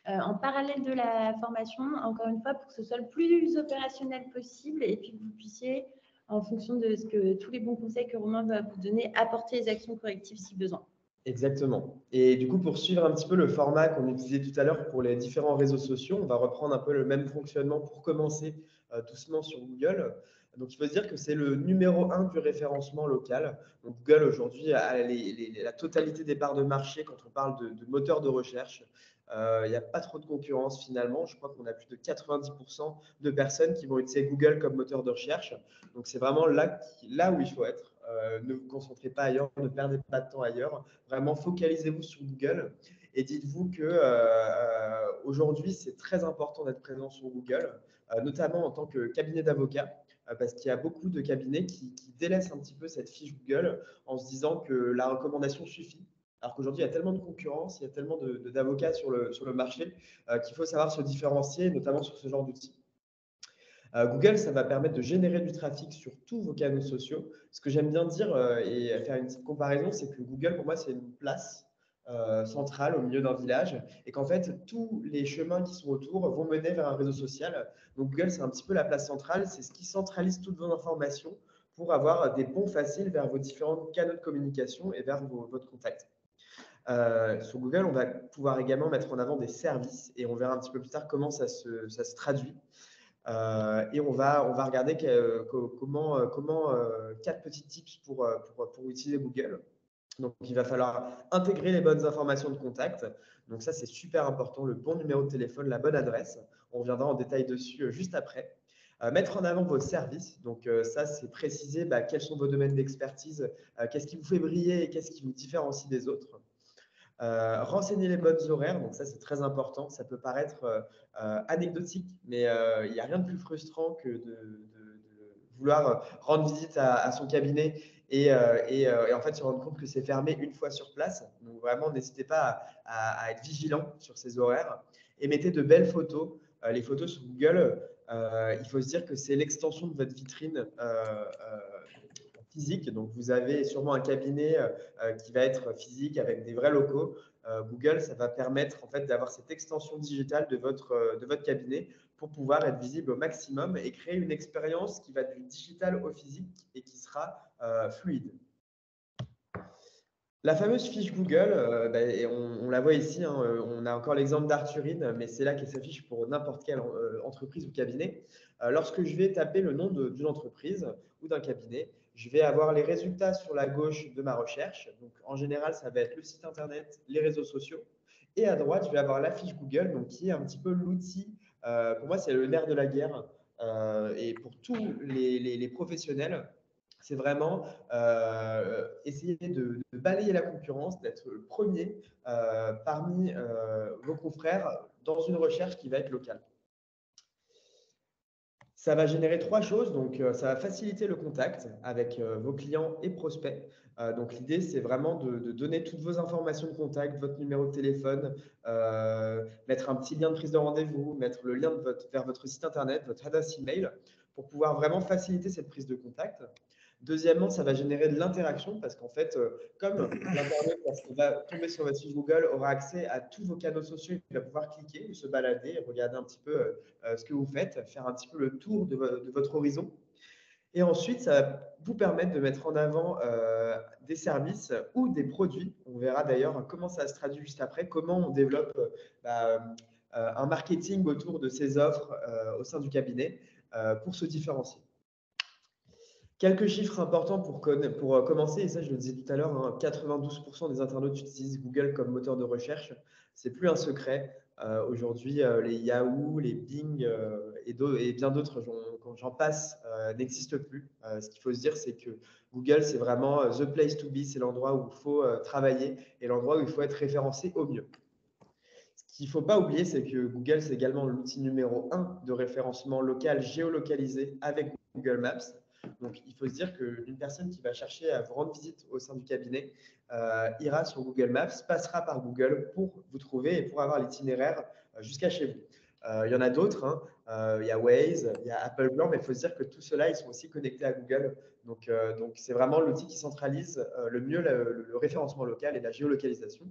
en parallèle de la formation, encore une fois, pour que ce soit le plus opérationnel possible et puis que vous puissiez, en fonction de ce que tous les bons conseils que Romain va vous donner, apporter les actions correctives si besoin. Exactement. Et du coup, pour suivre un petit peu le format qu'on utilisait tout à l'heure pour les différents réseaux sociaux, on va reprendre un peu le même fonctionnement pour commencer doucement sur Google. Donc, il faut se dire que c'est le numéro 1 du référencement local. Donc, Google, aujourd'hui, a la totalité des parts de marché quand on parle de moteur de recherche. Il n'y a pas trop de concurrence finalement. Je crois qu'on a plus de 90% de personnes qui vont utiliser Google comme moteur de recherche. Donc, c'est vraiment là où il faut être. Ne vous concentrez pas ailleurs, ne perdez pas de temps ailleurs. Vraiment, focalisez-vous sur Google et dites-vous que aujourd'hui, c'est très important d'être présent sur Google, notamment en tant que cabinet d'avocat, parce qu'il y a beaucoup de cabinets qui délaissent un petit peu cette fiche Google en se disant que la recommandation suffit. Alors qu'aujourd'hui, il y a tellement de concurrence, il y a tellement d'avocats sur le marché qu'il faut savoir se différencier, notamment sur ce genre d'outils. Google, ça va permettre de générer du trafic sur tous vos canaux sociaux. Ce que j'aime bien dire et faire une petite comparaison, c'est que Google, pour moi, c'est une place centrale au milieu d'un village et qu'en fait, tous les chemins qui sont autour vont mener vers un réseau social. Donc, Google, c'est un petit peu la place centrale, c'est ce qui centralise toutes vos informations pour avoir des ponts faciles vers vos différents canaux de communication et vers votre contact. Sur Google, on va pouvoir également mettre en avant des services et on verra un petit peu plus tard comment ça se traduit. Et on va regarder comment 4 petits tips pour utiliser Google. Donc, il va falloir intégrer les bonnes informations de contact. Donc, ça, c'est super important. Le bon numéro de téléphone, la bonne adresse. On reviendra en détail dessus juste après. Mettre en avant vos services. Donc, ça, c'est préciser quels sont vos domaines d'expertise, qu'est-ce qui vous fait briller et qu'est-ce qui vous différencie des autres. Renseigner les bonnes horaires, donc ça c'est très important. Ça peut paraître anecdotique, mais il n'y a rien de plus frustrant que de vouloir rendre visite à son cabinet et en fait se rendre compte que c'est fermé une fois sur place. Donc vraiment, n'hésitez pas à être vigilant sur ces horaires et mettez de belles photos. Les photos sur Google, il faut se dire que c'est l'extension de votre vitrine physique. Donc, vous avez sûrement un cabinet qui va être physique avec des vrais locaux. Google, ça va permettre en fait d'avoir cette extension digitale de votre cabinet pour pouvoir être visible au maximum et créer une expérience qui va du digital au physique et qui sera fluide. La fameuse fiche Google, on la voit ici, hein, on a encore l'exemple d'Arthurine, mais c'est là qu'elle s'affiche pour n'importe quelle entreprise ou cabinet. Lorsque je vais taper le nom d'une entreprise ou d'un cabinet, je vais avoir les résultats sur la gauche de ma recherche. Donc, en général, ça va être le site internet, les réseaux sociaux. Et à droite, je vais avoir la fiche Google, donc, qui est un petit peu l'outil. Pour moi, c'est le nerf de la guerre. Et pour tous les professionnels, c'est vraiment essayer de balayer la concurrence, d'être le premier parmi vos confrères dans une recherche qui va être locale. Ça va générer trois choses. Donc, ça va faciliter le contact avec vos clients et prospects. Donc, l'idée, c'est vraiment de donner toutes vos informations de contact, votre numéro de téléphone, mettre un petit lien de prise de rendez-vous, mettre le lien vers votre site internet, votre adresse email, pour pouvoir vraiment faciliter cette prise de contact. Deuxièmement, ça va générer de l'interaction parce qu'en fait, comme l'internaute, lorsqu'il va tomber sur votre fiche Google, aura accès à tous vos canaux sociaux, il va pouvoir cliquer ou se balader, regarder un petit peu ce que vous faites, faire un petit peu le tour de votre horizon. Et ensuite, ça va vous permettre de mettre en avant des services ou des produits. On verra d'ailleurs comment ça se traduit juste après, comment on développe un marketing autour de ces offres au sein du cabinet pour se différencier. Quelques chiffres importants pour commencer, et ça je le disais tout à l'heure, hein, 92% des internautes utilisent Google comme moteur de recherche. C'est plus un secret. Aujourd'hui, les Yahoo, les Bing et bien d'autres, quand j'en passe, n'existent plus. Ce qu'il faut se dire, c'est que Google, c'est vraiment the place to be, c'est l'endroit où il faut travailler et l'endroit où il faut être référencé au mieux. Ce qu'il ne faut pas oublier, c'est que Google, c'est également l'outil numéro 1 de référencement local géolocalisé avec Google Maps. Donc, il faut se dire qu'une personne qui va chercher à vous rendre visite au sein du cabinet ira sur Google Maps, passera par Google pour vous trouver et pour avoir l'itinéraire jusqu'à chez vous. Il y en a d'autres, hein. Il y a Waze, il y a Apple Blanc, mais il faut se dire que tout cela, ils sont aussi connectés à Google. Donc c'est vraiment l'outil qui centralise le mieux le référencement local et la géolocalisation.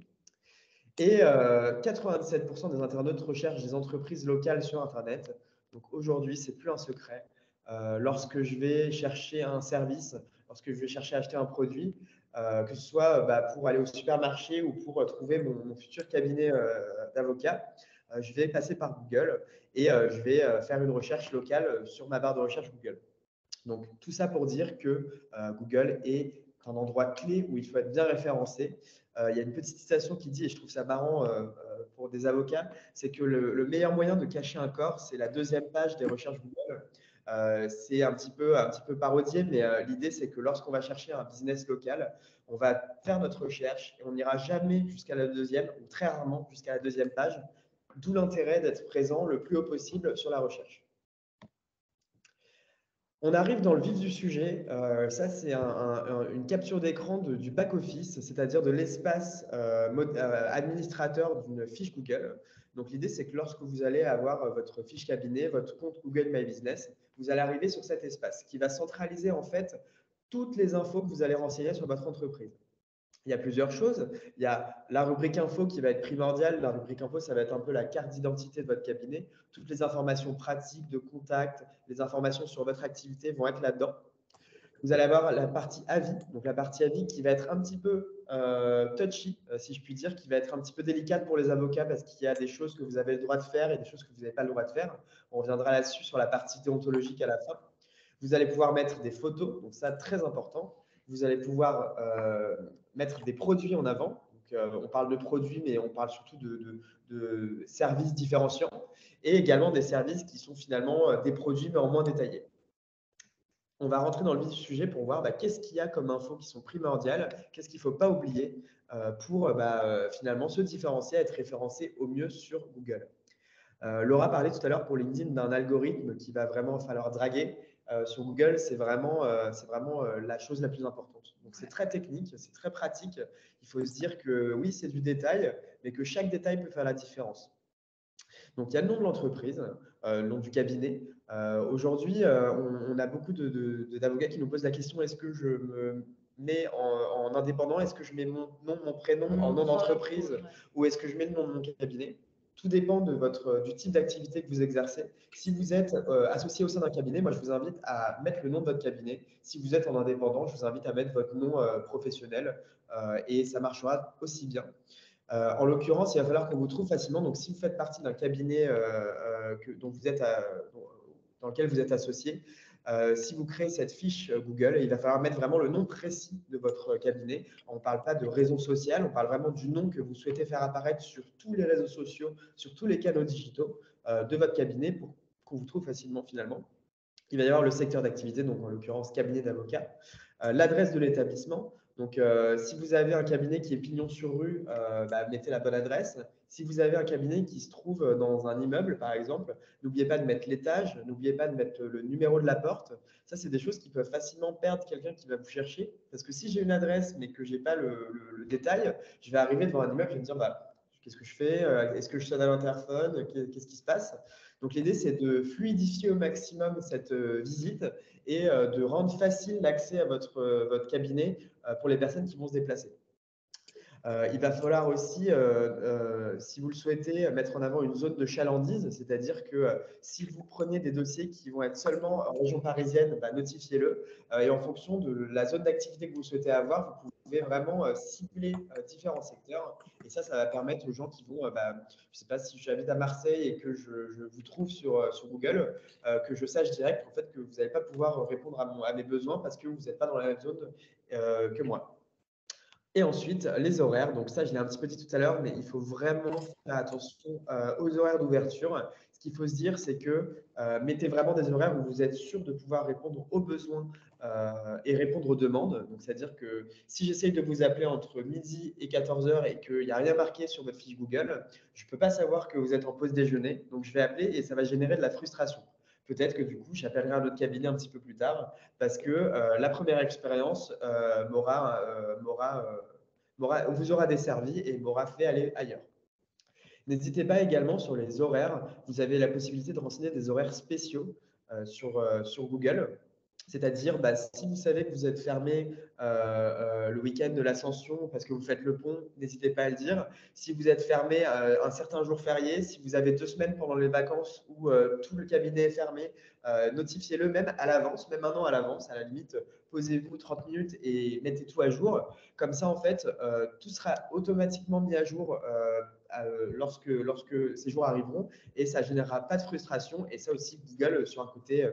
Et 87% des internautes recherchent des entreprises locales sur Internet. Donc aujourd'hui, ce n'est plus un secret. Lorsque je vais chercher un service, lorsque je vais chercher à acheter un produit, que ce soit pour aller au supermarché ou pour trouver mon futur cabinet d'avocat, je vais passer par Google et je vais faire une recherche locale sur ma barre de recherche Google. Donc tout ça pour dire que Google est un endroit clé où il faut être bien référencé. Il y a une petite citation qui dit, et je trouve ça marrant pour des avocats, c'est que le meilleur moyen de cacher un corps, c'est la deuxième page des recherches Google. C'est un petit peu parodié, mais l'idée, c'est que lorsqu'on va chercher un business local, on va faire notre recherche et on n'ira jamais jusqu'à la deuxième, ou très rarement jusqu'à la deuxième page, d'où l'intérêt d'être présent le plus haut possible sur la recherche. On arrive dans le vif du sujet. Ça, c'est une capture d'écran du back-office, c'est-à-dire de l'espace administrateur d'une fiche Google. Donc, l'idée, c'est que lorsque vous allez avoir votre fiche cabinet, votre compte Google My Business, vous allez arriver sur cet espace qui va centraliser en fait toutes les infos que vous allez renseigner sur votre entreprise. Il y a plusieurs choses. Il y a la rubrique info qui va être primordiale. La rubrique info, ça va être un peu la carte d'identité de votre cabinet. Toutes les informations pratiques de contact, les informations sur votre activité vont être là-dedans. Vous allez avoir la partie avis. Donc, la partie avis qui va être un petit peu touchy, si je puis dire, qui va être un petit peu délicate pour les avocats parce qu'il y a des choses que vous avez le droit de faire et des choses que vous n'avez pas le droit de faire. On reviendra là-dessus sur la partie déontologique à la fin. Vous allez pouvoir mettre des photos. Donc, ça, très important. Vous allez pouvoir mettre des produits en avant. Donc, on parle de produits, mais on parle surtout de services différenciants et également des services qui sont finalement des produits, mais en moins détaillés. On va rentrer dans le vif du sujet pour voir qu'est-ce qu'il y a comme infos qui sont primordiales, qu'est-ce qu'il ne faut pas oublier pour finalement se différencier, être référencé au mieux sur Google. Laura parlait tout à l'heure pour LinkedIn d'un algorithme qui va vraiment falloir draguer. Sur Google, c'est vraiment la chose la plus importante. Donc, c'est très technique, c'est très pratique. Il faut se dire que oui, c'est du détail, mais que chaque détail peut faire la différence. Donc, il y a le nom de l'entreprise, le nom du cabinet. Aujourd'hui, on a beaucoup d'avocats qui nous posent la question, est-ce que je mets en indépendant? Est-ce que je mets mon nom, mon prénom en nom d'entreprise ou est-ce que je mets le nom de mon cabinet? Tout dépend du type d'activité que vous exercez. Si vous êtes associé au sein d'un cabinet, moi, je vous invite à mettre le nom de votre cabinet. Si vous êtes en indépendant, je vous invite à mettre votre nom professionnel et ça marchera aussi bien. En l'occurrence, il va falloir qu'on vous trouve facilement. Donc, si vous faites partie d'un cabinet dans lequel vous êtes associé, si vous créez cette fiche Google, il va falloir mettre vraiment le nom précis de votre cabinet. On ne parle pas de réseau social, on parle vraiment du nom que vous souhaitez faire apparaître sur tous les réseaux sociaux, sur tous les canaux digitaux de votre cabinet pour qu'on vous trouve facilement finalement. Il va y avoir le secteur d'activité, donc en l'occurrence cabinet d'avocat, l'adresse de l'établissement. Donc, si vous avez un cabinet qui est pignon sur rue, mettez la bonne adresse. Si vous avez un cabinet qui se trouve dans un immeuble, par exemple, n'oubliez pas de mettre l'étage, n'oubliez pas de mettre le numéro de la porte. Ça, c'est des choses qui peuvent facilement perdre quelqu'un qui va vous chercher. Parce que si j'ai une adresse, mais que je n'ai pas le détail, je vais arriver devant un immeuble, je vais me dire, qu'est-ce que je fais? Est-ce que je sonne à l'interphone? Qu'est-ce qui se passe? Donc, l'idée, c'est de fluidifier au maximum cette visite et de rendre facile l'accès à votre cabinet pour les personnes qui vont se déplacer. Il va falloir aussi, si vous le souhaitez, mettre en avant une zone de chalandise, c'est-à-dire que si vous prenez des dossiers qui vont être seulement en région parisienne, notifiez-le. Et en fonction de la zone d'activité que vous souhaitez avoir, vous pouvez vraiment cibler différents secteurs. Et ça va permettre aux gens qui vont, je ne sais pas si j'habite à Marseille et que je vous trouve sur Google, que je sache direct en fait, que vous n'allez pas pouvoir répondre à mes besoins parce que vous n'êtes pas dans la même zone que moi. Et ensuite, les horaires. Donc ça, je l'ai un petit peu dit tout à l'heure, mais il faut vraiment faire attention aux horaires d'ouverture. Ce qu'il faut se dire, c'est que mettez vraiment des horaires où vous êtes sûr de pouvoir répondre aux besoins et répondre aux demandes. Donc, c'est-à-dire que si j'essaye de vous appeler entre midi et 14 h et qu'il n'y a rien marqué sur votre fiche Google, je ne peux pas savoir que vous êtes en pause déjeuner. Donc, je vais appeler et ça va générer de la frustration. Peut-être que du coup, j'appellerai un autre cabinet un petit peu plus tard parce que la première expérience vous aura desservi et m'aura fait aller ailleurs. N'hésitez pas également sur les horaires. Vous avez la possibilité de renseigner des horaires spéciaux sur Google. C'est-à-dire, si vous savez que vous êtes fermé le week-end de l'Ascension parce que vous faites le pont, n'hésitez pas à le dire. Si vous êtes fermé un certain jour férié, si vous avez 2 semaines pendant les vacances où tout le cabinet est fermé, notifiez-le même à l'avance, même un an à l'avance. À la limite, posez-vous 30 minutes et mettez tout à jour. Comme ça, en fait, tout sera automatiquement mis à jour lorsque ces jours arriveront et ça ne générera pas de frustration. Et ça aussi, Google, sur un côté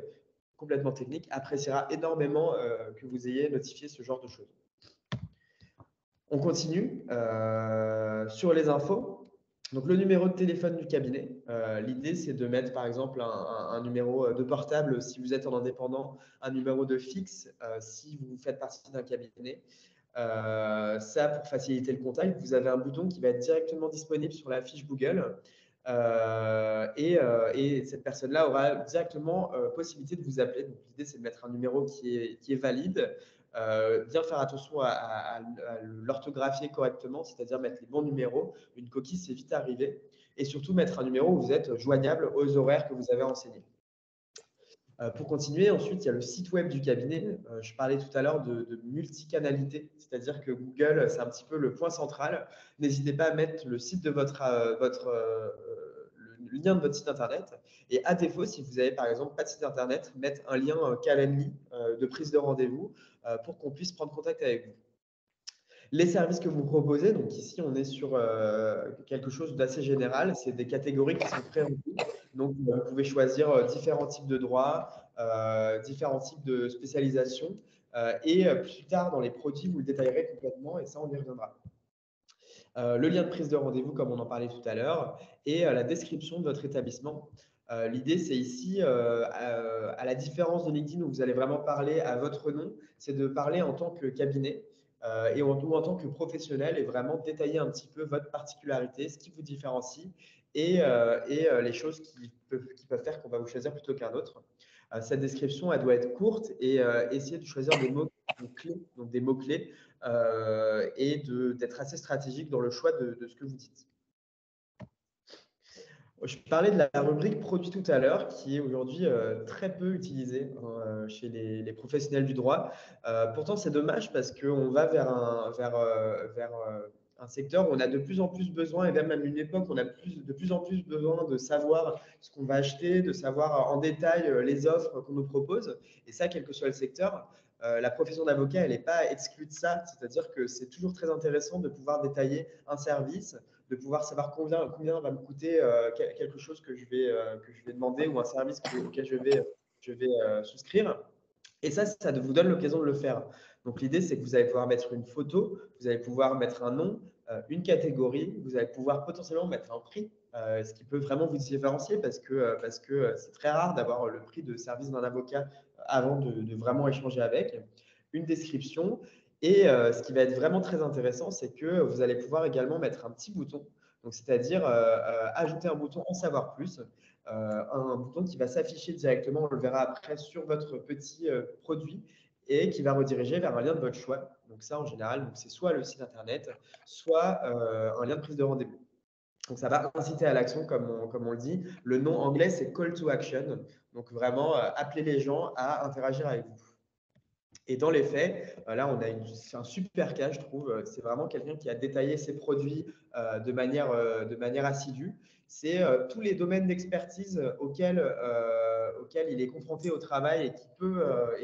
complètement technique, appréciera énormément que vous ayez notifié ce genre de choses. On continue sur les infos. Donc, le numéro de téléphone du cabinet. L'idée, c'est de mettre, par exemple, un numéro de portable si vous êtes en indépendant, un numéro de fixe si vous faites partie d'un cabinet. Ça, pour faciliter le contact, vous avez un bouton qui va être directement disponible sur la fiche Google. Et cette personne-là aura directement possibilité de vous appeler. Donc, l'idée, c'est de mettre un numéro qui est valide, bien faire attention à l'orthographier correctement, c'est-à-dire mettre les bons numéros. Une coquille, c'est vite arrivé. Et surtout, mettre un numéro où vous êtes joignable aux horaires que vous avez renseignés. Pour continuer, ensuite, il y a le site web du cabinet. Je parlais tout à l'heure de multicanalité, c'est-à-dire que Google, c'est un petit peu le point central. N'hésitez pas à mettre le site de le lien de votre site internet. Et à défaut, si vous n'avez par exemple pas de site internet, mettre un lien Calendly de prise de rendez-vous pour qu'on puisse prendre contact avec vous. Les services que vous proposez, donc ici on est sur quelque chose d'assez général, c'est des catégories qui sont prérequis. Donc vous pouvez choisir différents types de droits, différents types de spécialisation et plus tard dans les produits vous le détaillerez complètement et ça on y reviendra. Le lien de prise de rendez-vous comme on en parlait tout à l'heure et la description de votre établissement. L'idée, c'est ici, à la différence de LinkedIn où vous allez vraiment parler à votre nom, c'est de parler en tant que cabinet ou en tant que professionnel et vraiment détailler un petit peu votre particularité, ce qui vous différencie et les choses qui peuvent faire qu'on va vous choisir plutôt qu'un autre. Cette description, elle doit être courte et essayer de choisir des mots clés, donc des mots-clés et d'être assez stratégique dans le choix de ce que vous dites. Je parlais de la rubrique produit tout à l'heure, qui est aujourd'hui très peu utilisée chez les professionnels du droit. Pourtant, c'est dommage parce qu'on va vers un secteur où on a de plus en plus besoin, et même à une époque, on a de plus en plus besoin de savoir ce qu'on va acheter, de savoir en détail les offres qu'on nous propose. Et ça, quel que soit le secteur, la profession d'avocat, elle n'est pas exclue de ça. C'est-à-dire que c'est toujours très intéressant de pouvoir détailler un service, de pouvoir savoir combien va me coûter quelque chose que je vais demander ou un service auquel je vais souscrire. Et ça vous donne l'occasion de le faire. Donc, l'idée, c'est que vous allez pouvoir mettre une photo, vous allez pouvoir mettre un nom, une catégorie, vous allez pouvoir potentiellement mettre un prix, ce qui peut vraiment vous différencier parce que c'est très rare d'avoir le prix de service d'un avocat avant de vraiment échanger avec, une description. Et ce qui va être vraiment très intéressant, c'est que vous allez pouvoir également mettre un petit bouton, donc c'est-à-dire ajouter un bouton en savoir plus, un bouton qui va s'afficher directement, on le verra après, sur votre petit produit et qui va rediriger vers un lien de votre choix. Donc ça, en général, c'est soit le site internet, soit un lien de prise de rendez-vous. Donc ça va inciter à l'action, comme on le dit. Le nom anglais, c'est call to action. Donc vraiment, appeler les gens à interagir avec vous. Et dans les faits, là, c'est un super cas, je trouve. C'est vraiment quelqu'un qui a détaillé ses produits de manière assidue. C'est tous les domaines d'expertise auxquels il est confronté au travail et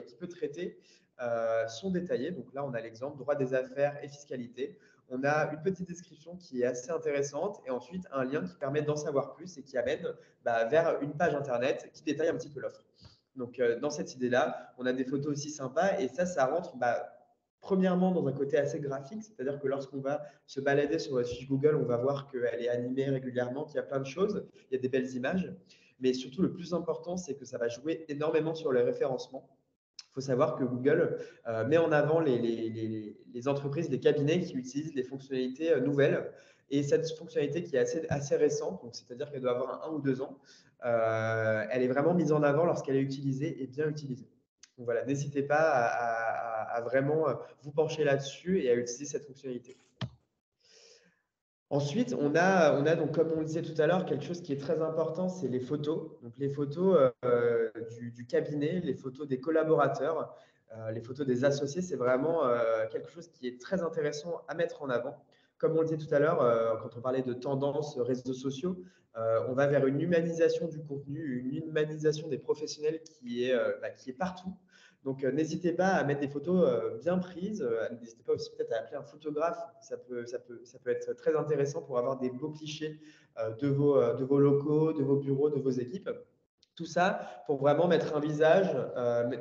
qui peut traiter sont détaillés. Donc là, on a l'exemple droit des affaires et fiscalité. On a une petite description qui est assez intéressante et ensuite un lien qui permet d'en savoir plus et qui amène vers une page internet qui détaille un petit peu l'offre. Donc, dans cette idée-là, on a des photos aussi sympas et ça rentre premièrement dans un côté assez graphique, c'est-à-dire que lorsqu'on va se balader sur votre fiche Google, on va voir qu'elle est animée régulièrement, qu'il y a plein de choses, il y a des belles images. Mais surtout, le plus important, c'est que ça va jouer énormément sur le référencement. Il faut savoir que Google met en avant les entreprises, les cabinets qui utilisent les fonctionnalités nouvelles. Et cette fonctionnalité qui est assez récente, donc c'est-à-dire qu'elle doit avoir 1 ou 2 ans, elle est vraiment mise en avant lorsqu'elle est utilisée et bien utilisée. Donc voilà, n'hésitez pas à vraiment vous pencher là-dessus et à utiliser cette fonctionnalité. Ensuite, on a donc, comme on le disait tout à l'heure, quelque chose qui est très important, c'est les photos. Donc, les photos du cabinet, les photos des collaborateurs, les photos des associés, c'est vraiment quelque chose qui est très intéressant à mettre en avant. Comme on le disait tout à l'heure, quand on parlait de tendances réseaux sociaux, on va vers une humanisation du contenu, une humanisation des professionnels qui est partout. Donc, n'hésitez pas à mettre des photos bien prises. N'hésitez pas aussi peut-être à appeler un photographe. Ça peut être très intéressant pour avoir des beaux clichés de vos locaux, de vos bureaux, de vos équipes. Tout ça pour vraiment mettre un visage,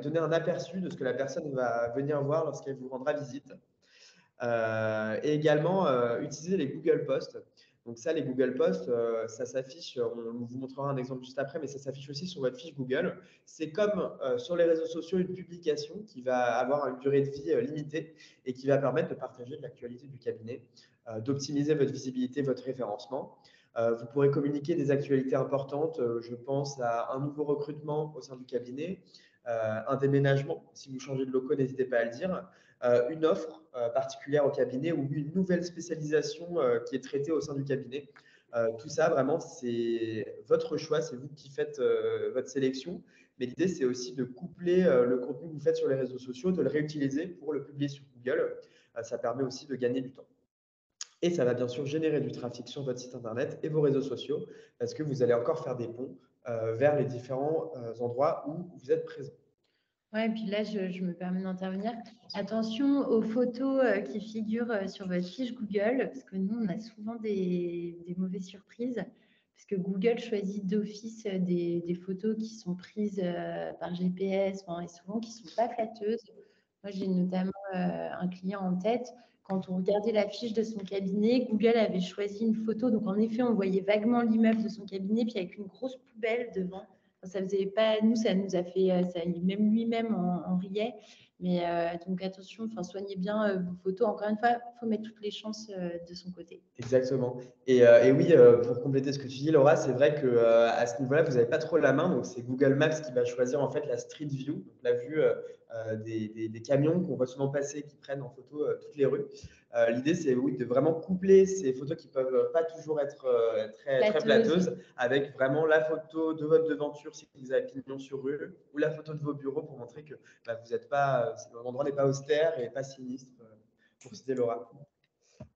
donner un aperçu de ce que la personne va venir voir lorsqu'elle vous rendra visite. Et également, utiliser les Google Posts. Donc ça, les Google Posts, ça s'affiche, on vous montrera un exemple juste après, mais ça s'affiche aussi sur votre fiche Google. C'est comme sur les réseaux sociaux, une publication qui va avoir une durée de vie limitée et qui va permettre de partager de l'actualité du cabinet, d'optimiser votre visibilité, votre référencement. Vous pourrez communiquer des actualités importantes, je pense à un nouveau recrutement au sein du cabinet, un déménagement. Si vous changez de locaux, n'hésitez pas à le dire. Une offre particulière au cabinet ou une nouvelle spécialisation qui est traitée au sein du cabinet. Tout ça, vraiment, c'est votre choix, c'est vous qui faites votre sélection. Mais l'idée, c'est aussi de coupler le contenu que vous faites sur les réseaux sociaux, de le réutiliser pour le publier sur Google. Ça permet aussi de gagner du temps. Et ça va bien sûr générer du trafic sur votre site internet et vos réseaux sociaux parce que vous allez encore faire des ponts vers les différents endroits où vous êtes présent. Ouais, et puis là, je me permets d'intervenir. Attention aux photos qui figurent sur votre fiche Google, parce que nous, on a souvent des mauvaises surprises, parce que Google choisit d'office des photos qui sont prises par GPS, et souvent qui ne sont pas flatteuses. Moi, j'ai notamment un client en tête. Quand on regardait la fiche de son cabinet, Google avait choisi une photo. Donc, en effet, on voyait vaguement l'immeuble de son cabinet, puis avec une grosse poubelle devant. Ça faisait pas, nous, ça nous a fait, même lui-même en riait. Mais donc attention, soignez bien vos photos. Encore une fois, il faut mettre toutes les chances de son côté. Exactement. Et oui, pour compléter ce que tu dis, Laura, c'est vrai qu'à ce niveau-là, vous n'avez pas trop la main. Donc, c'est Google Maps qui va choisir en fait la Street View, donc la vue des camions qu'on voit souvent passer, qui prennent en photo toutes les rues. L'idée, c'est oui, de vraiment coupler ces photos qui ne peuvent pas toujours être très plateuses avec vraiment la photo de votre devanture si vous avez pignon sur rue ou la photo de vos bureaux pour montrer que vous n'êtes pas, l'endroit n'est pas austère et pas sinistre, pour citer Laura.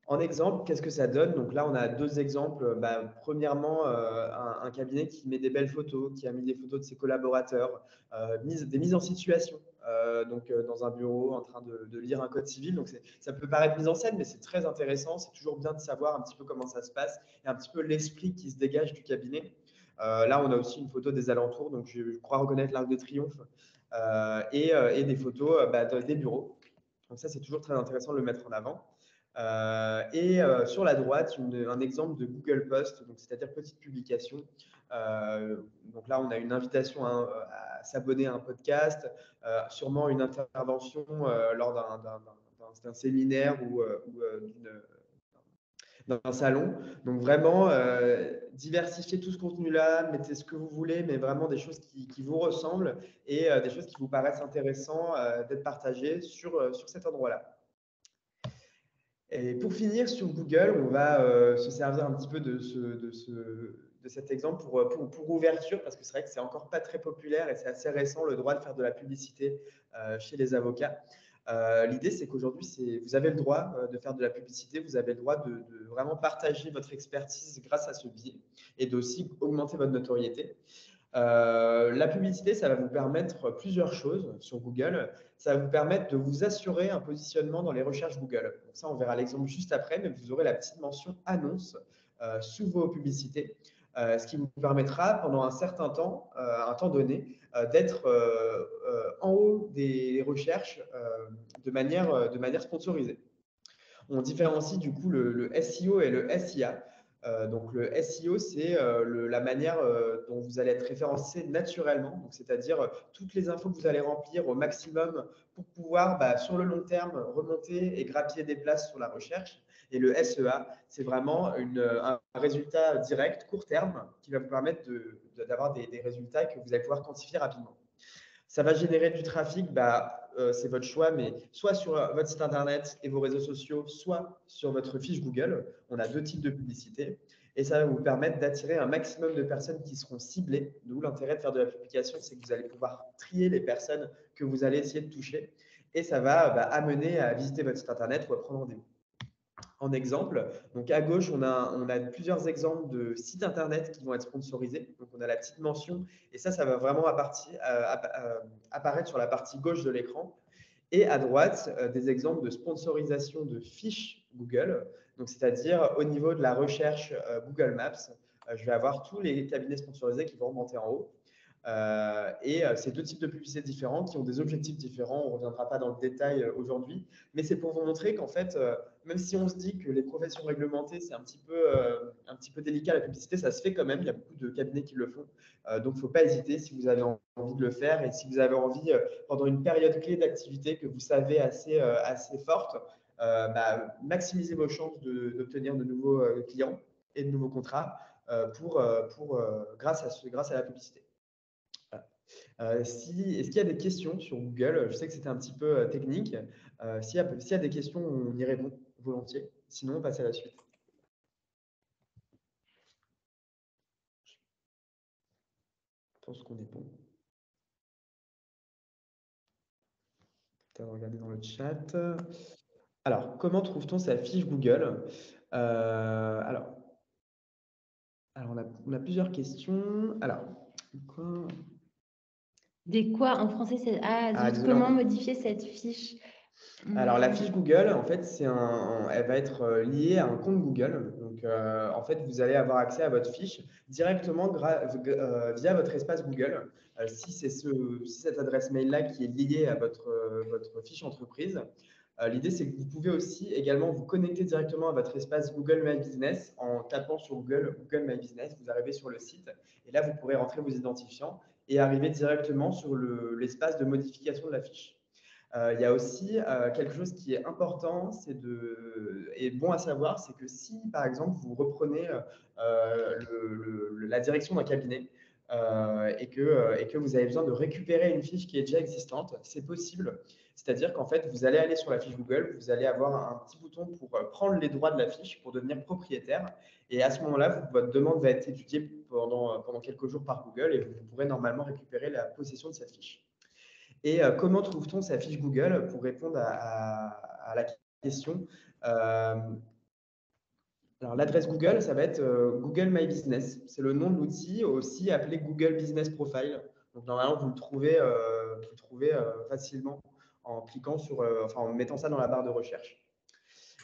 En exemple, qu'est-ce que ça donne? Donc là, on a deux exemples. Premièrement, un cabinet qui met des belles photos, qui a mis des photos de ses collaborateurs, des mises en situation. Dans un bureau en train de lire un code civil. Donc ça peut paraître mise en scène, mais c'est très intéressant. C'est toujours bien de savoir un petit peu comment ça se passe et un petit peu l'esprit qui se dégage du cabinet. Là, on a aussi une photo des alentours. Donc je crois reconnaître l'Arc de Triomphe et des photos des bureaux. Donc ça, c'est toujours très intéressant de le mettre en avant. Sur la droite, un exemple de Google Post, c'est-à-dire petite publication. Donc là, on a une invitation à s'abonner à un podcast, sûrement une intervention lors d'un séminaire ou d'un salon. Donc vraiment, diversifiez tout ce contenu-là, mettez ce que vous voulez, mais vraiment des choses qui vous ressemblent et des choses qui vous paraissent intéressantes d'être partagées sur cet endroit-là. Et pour finir sur Google, on va se servir un petit peu de cet exemple pour ouverture, parce que c'est vrai que c'est encore pas très populaire et c'est assez récent le droit de faire de la publicité chez les avocats. L'idée, c'est qu'aujourd'hui, vous avez le droit de faire de la publicité, vous avez le droit de vraiment partager votre expertise grâce à ce biais et d'aussi augmenter votre notoriété. La publicité, ça va vous permettre plusieurs choses sur Google. Ça va vous permettre de vous assurer un positionnement dans les recherches Google. Donc ça, on verra l'exemple juste après, mais vous aurez la petite mention annonce sous vos publicités, ce qui vous permettra pendant un certain temps, un temps donné, d'être en haut des recherches de manière sponsorisée. On différencie du coup le SEO et le SIA. Donc le SEO, c'est la manière dont vous allez être référencé naturellement, c'est-à-dire toutes les infos que vous allez remplir au maximum pour pouvoir sur le long terme remonter et grappiller des places sur la recherche. Et le SEA, c'est vraiment un résultat direct, court terme, qui va vous permettre d'avoir des résultats que vous allez pouvoir quantifier rapidement. Ça va générer du trafic, c'est votre choix, mais soit sur votre site internet et vos réseaux sociaux, soit sur votre fiche Google. On a deux types de publicité et ça va vous permettre d'attirer un maximum de personnes qui seront ciblées. D'où l'intérêt de faire de la publication, c'est que vous allez pouvoir trier les personnes que vous allez essayer de toucher et ça va amener à visiter votre site internet ou à prendre rendez-vous. En exemple, donc à gauche, on a plusieurs exemples de sites internet qui vont être sponsorisés. Donc, on a la petite mention et ça va vraiment apparaître sur la partie gauche de l'écran. Et à droite, des exemples de sponsorisation de fiches Google. Donc, c'est-à-dire au niveau de la recherche Google Maps, je vais avoir tous les cabinets sponsorisés qui vont remonter en haut. C'est deux types de publicités différents qui ont des objectifs différents. On ne reviendra pas dans le détail aujourd'hui, mais c'est pour vous montrer qu'en fait, même si on se dit que les professions réglementées, c'est un petit peu délicat la publicité, ça se fait quand même. Il y a beaucoup de cabinets qui le font. Donc, il ne faut pas hésiter si vous avez envie de le faire et si vous avez envie, pendant une période clé d'activité que vous savez assez forte, maximiser vos chances d'obtenir de nouveaux clients et de nouveaux contrats grâce à la publicité. Est-ce qu'il y a des questions sur Google? Je sais que c'était un petit peu technique. S'il y a des questions, on y répond volontiers. Sinon, on passe à la suite. Je pense qu'on est bon. Peut-être regarder dans le chat. Alors, comment trouve-t-on sa fiche Google? Alors on a plusieurs questions. Alors, quoi? Des quoi en français, c'est comment modifier cette fiche? Alors, la fiche Google, en fait, elle va être liée à un compte Google. Donc, en fait, vous allez avoir accès à votre fiche directement via votre espace Google. Si c'est cette adresse mail-là qui est liée à votre fiche entreprise, l'idée, c'est que vous pouvez aussi également vous connecter directement à votre espace Google My Business en tapant sur Google My Business. Vous arrivez sur le site et là, vous pourrez rentrer vos identifiants et arriver directement sur l'espace de modification de la fiche. Il y a aussi quelque chose qui est important et bon à savoir, c'est que si, par exemple, vous reprenez la direction d'un cabinet, et que vous avez besoin de récupérer une fiche qui est déjà existante, c'est possible. C'est-à-dire qu'en fait, vous allez aller sur la fiche Google, vous allez avoir un petit bouton pour prendre les droits de la fiche, pour devenir propriétaire. Et à ce moment-là, votre demande va être étudiée pendant quelques jours par Google et vous pourrez normalement récupérer la possession de cette fiche. Et comment trouve-t-on sa fiche Google? Pour répondre à la question, alors, l'adresse Google, ça va être Google My Business. C'est le nom de l'outil, aussi appelé Google Business Profile. Donc, normalement, vous le trouvez, facilement en cliquant en mettant ça dans la barre de recherche.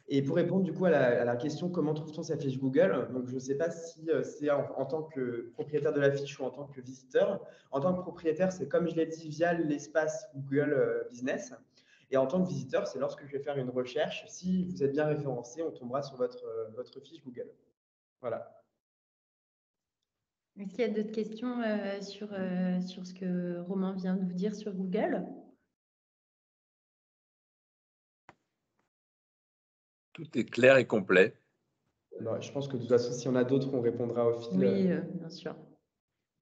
Et pour répondre du coup à la question comment trouve-t-on sa fiche Google, donc je ne sais pas si c'est en tant que propriétaire de la fiche ou en tant que visiteur. En tant que propriétaire, c'est comme je l'ai dit via l'espace Google Business. Et en tant que visiteur, c'est lorsque je vais faire une recherche. Si vous êtes bien référencé, on tombera sur votre fiche Google. Voilà. Est-ce qu'il y a d'autres questions sur ce que Romain vient de vous dire sur Google? Tout est clair et complet. Bon, je pense que de toute façon, si on a d'autres, on répondra au fil. Oui, bien sûr.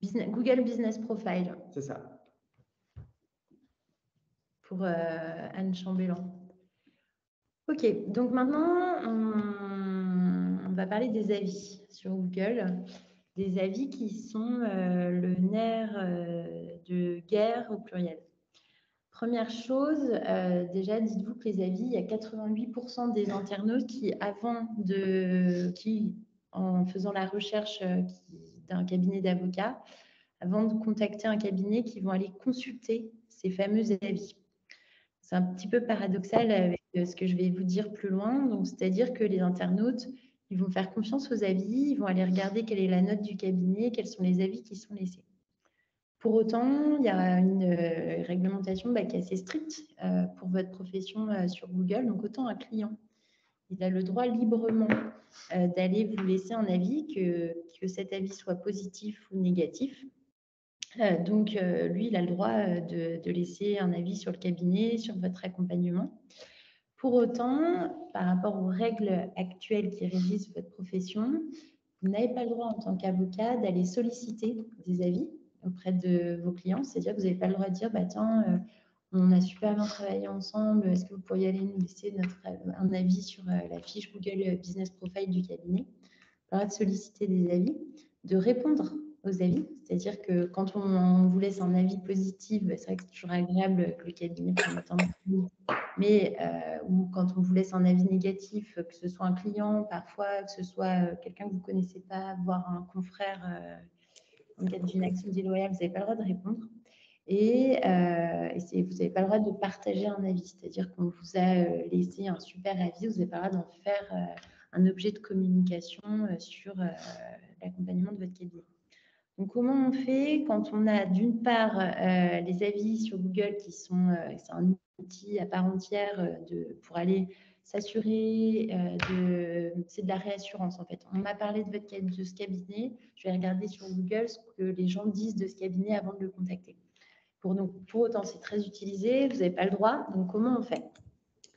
Google Business Profile. C'est ça. Pour Anne Chambellan. Ok, donc maintenant, on va parler des avis sur Google. Des avis qui sont le nerf de guerre au pluriel. Première chose, déjà, dites-vous que les avis, il y a 88% des internautes qui, en faisant la recherche d'un cabinet d'avocats, avant de contacter un cabinet, qui vont aller consulter ces fameux avis. C'est un petit peu paradoxal avec ce que je vais vous dire plus loin. Donc, c'est-à-dire que les internautes, ils vont faire confiance aux avis, ils vont aller regarder quelle est la note du cabinet, quels sont les avis qui sont laissés. Pour autant, il y a une réglementation qui est assez stricte pour votre profession sur Google. Donc, autant un client, il a le droit librement d'aller vous laisser un avis, que cet avis soit positif ou négatif. Donc, lui, il a le droit de laisser un avis sur le cabinet, sur votre accompagnement. Pour autant, par rapport aux règles actuelles qui régissent votre profession, vous n'avez pas le droit en tant qu'avocat d'aller solliciter des avis auprès de vos clients. C'est-à-dire que vous n'avez pas le droit de dire, tiens, on a super bien travaillé ensemble, est-ce que vous pourriez aller nous laisser un avis sur la fiche Google Business Profile du cabinet? Vous avez le droit de solliciter des avis, de répondre aux avis. C'est-à-dire que quand on vous laisse un avis positif, c'est vrai que c'est toujours agréable que le cabinet prenne le temps de vous, mais ou quand on vous laisse un avis négatif, que ce soit un client, parfois, que ce soit quelqu'un que vous ne connaissez pas, voire un confrère, en cas d'une action déloyale, vous n'avez pas le droit de répondre. Et vous n'avez pas le droit de partager un avis. C'est-à-dire qu'on vous a laissé un super avis, vous n'avez pas le droit d'en faire un objet de communication sur l'accompagnement de votre cabinet. Donc, comment on fait quand on a d'une part les avis sur Google qui sont c'est un outil à part entière pour aller s'assurer c'est de la réassurance en fait. On m'a parlé de ce cabinet, je vais regarder sur Google ce que les gens disent de ce cabinet avant de le contacter. Pour autant, c'est très utilisé, vous n'avez pas le droit. Donc, comment on fait?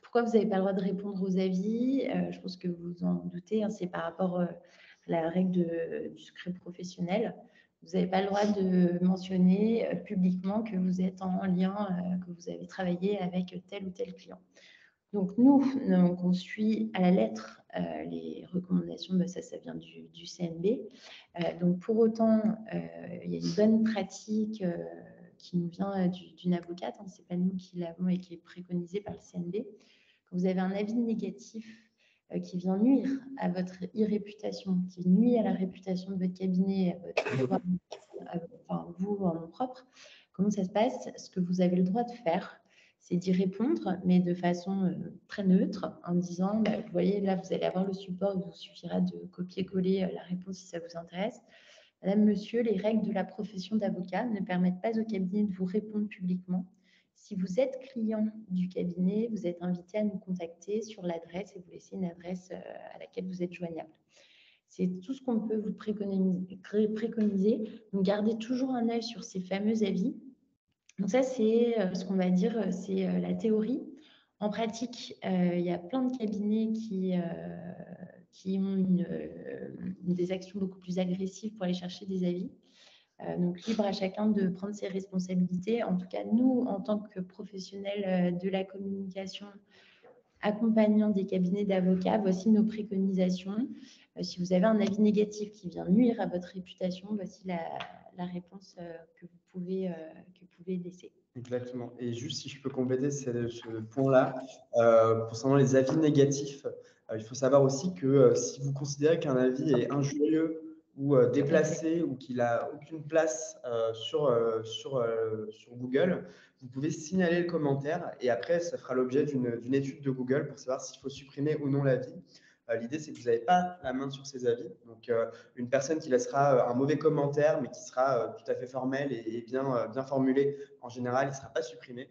Pourquoi vous n'avez pas le droit de répondre aux avis? Je pense que vous vous en doutez, hein, c'est par rapport à la règle du secret professionnel. Vous n'avez pas le droit de mentionner publiquement que vous êtes en lien, que vous avez travaillé avec tel ou tel client. Donc, on suit à la lettre les recommandations, ça vient du CNB. Donc, pour autant, il y a une bonne pratique qui nous vient d'une avocate, ce n'est pas nous qui l'avons et qui est préconisée par le CNB. Quand vous avez un avis négatif qui vient nuire à votre e-réputation, qui nuit à la réputation de votre cabinet, vous en nom propre, comment ça se passe? Ce que vous avez le droit de faire, c'est d'y répondre, mais de façon très neutre, en disant, vous voyez, là, vous allez avoir le support, il vous suffira de copier-coller la réponse si ça vous intéresse. Madame, monsieur, les règles de la profession d'avocat ne permettent pas au cabinet de vous répondre publiquement. Si vous êtes client du cabinet, vous êtes invité à nous contacter sur l'adresse et vous laisser une adresse à laquelle vous êtes joignable. C'est tout ce qu'on peut vous préconiser. Donc, gardez toujours un œil sur ces fameux avis. Donc, ça, c'est ce qu'on va dire, c'est la théorie. En pratique, il y a plein de cabinets qui ont des actions beaucoup plus agressives pour aller chercher des avis. Donc, libre à chacun de prendre ses responsabilités. En tout cas, nous, en tant que professionnels de la communication, accompagnant des cabinets d'avocats, voici nos préconisations. Si vous avez un avis négatif qui vient nuire à votre réputation, voici la réponse que vous pouvez laisser. Exactement. Et juste si je peux compléter ce point-là, concernant les avis négatifs, il faut savoir aussi que si vous considérez qu'un avis est injurieux ou déplacé ou qu'il n'a aucune place sur Google, vous pouvez signaler le commentaire et après, ça fera l'objet d'une étude de Google pour savoir s'il faut supprimer ou non l'avis. L'idée, c'est que vous n'avez pas la main sur ces avis. Donc, une personne qui laissera un mauvais commentaire, mais qui sera tout à fait formel et bien formulé, en général, il ne sera pas supprimé.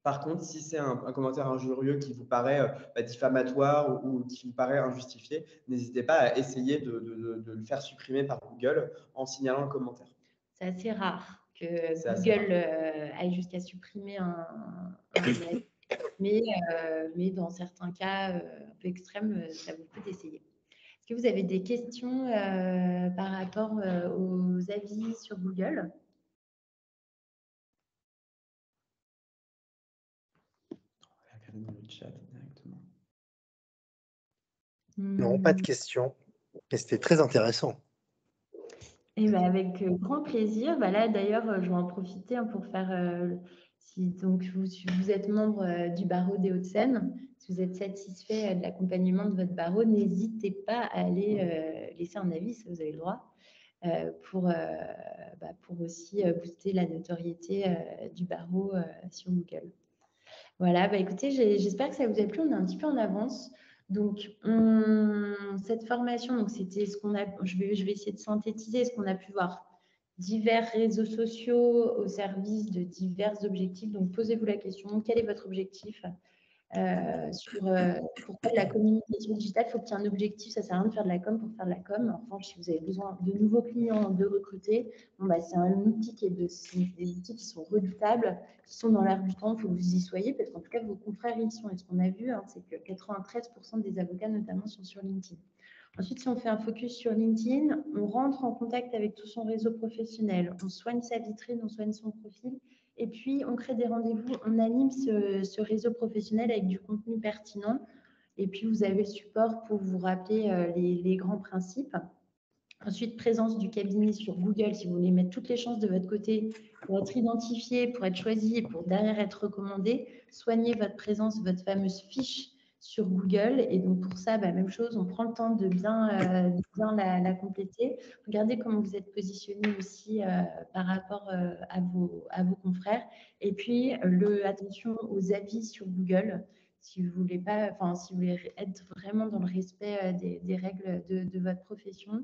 Par contre, si c'est un commentaire injurieux qui vous paraît diffamatoire ou qui vous paraît injustifié, n'hésitez pas à essayer de le faire supprimer par Google en signalant le commentaire. C'est assez rare que Google aille jusqu'à supprimer un avis, mais dans certains cas un peu extrêmes, ça vaut le coup d'essayer. Est-ce que vous avez des questions par rapport aux avis sur Google ? Dans le chat directement. Non, pas de questions. Et c'était très intéressant. Et ben avec grand plaisir. Là, d'ailleurs, je vais en profiter pour faire. Si donc vous êtes membre du barreau des Hauts-de-Seine, si vous êtes satisfait de l'accompagnement de votre barreau, n'hésitez pas à aller laisser un avis, si vous avez le droit, pour aussi booster la notoriété du barreau sur Google. Voilà, écoutez, j'espère que ça vous a plu. On est un petit peu en avance. Donc, cette formation, donc c'était ce qu'on a. Je vais essayer de synthétiser ce qu'on a pu voir. Divers réseaux sociaux au service de divers objectifs. Donc, posez-vous la question, quel est votre objectif pourquoi la communication digitale, il faut qu'il y ait un objectif, ça ne sert à rien de faire de la com pour faire de la com. En revanche, si vous avez besoin de nouveaux clients, de recruter, c'est un outil des outils qui sont redoutables, qui sont dans l'air du temps, il faut que vous y soyez, parce qu'en tout cas, vos confrères y sont. Et ce qu'on a vu, c'est que 93% des avocats, notamment, sont sur LinkedIn. Ensuite, si on fait un focus sur LinkedIn, on rentre en contact avec tout son réseau professionnel, on soigne sa vitrine, on soigne son profil, et puis on crée des rendez-vous, on anime ce réseau professionnel avec du contenu pertinent, et puis vous avez le support pour vous rappeler les grands principes. Ensuite, présence du cabinet sur Google, si vous voulez mettre toutes les chances de votre côté pour être identifié, pour être choisi et pour derrière être recommandé, soignez votre présence, votre fameuse fiche sur Google. Et donc, pour ça, même chose, on prend le temps de bien la compléter. Regardez comment vous êtes positionné aussi par rapport à vos confrères. Et puis, attention aux avis sur Google. Si vous voulez être vraiment dans le respect des règles de votre profession.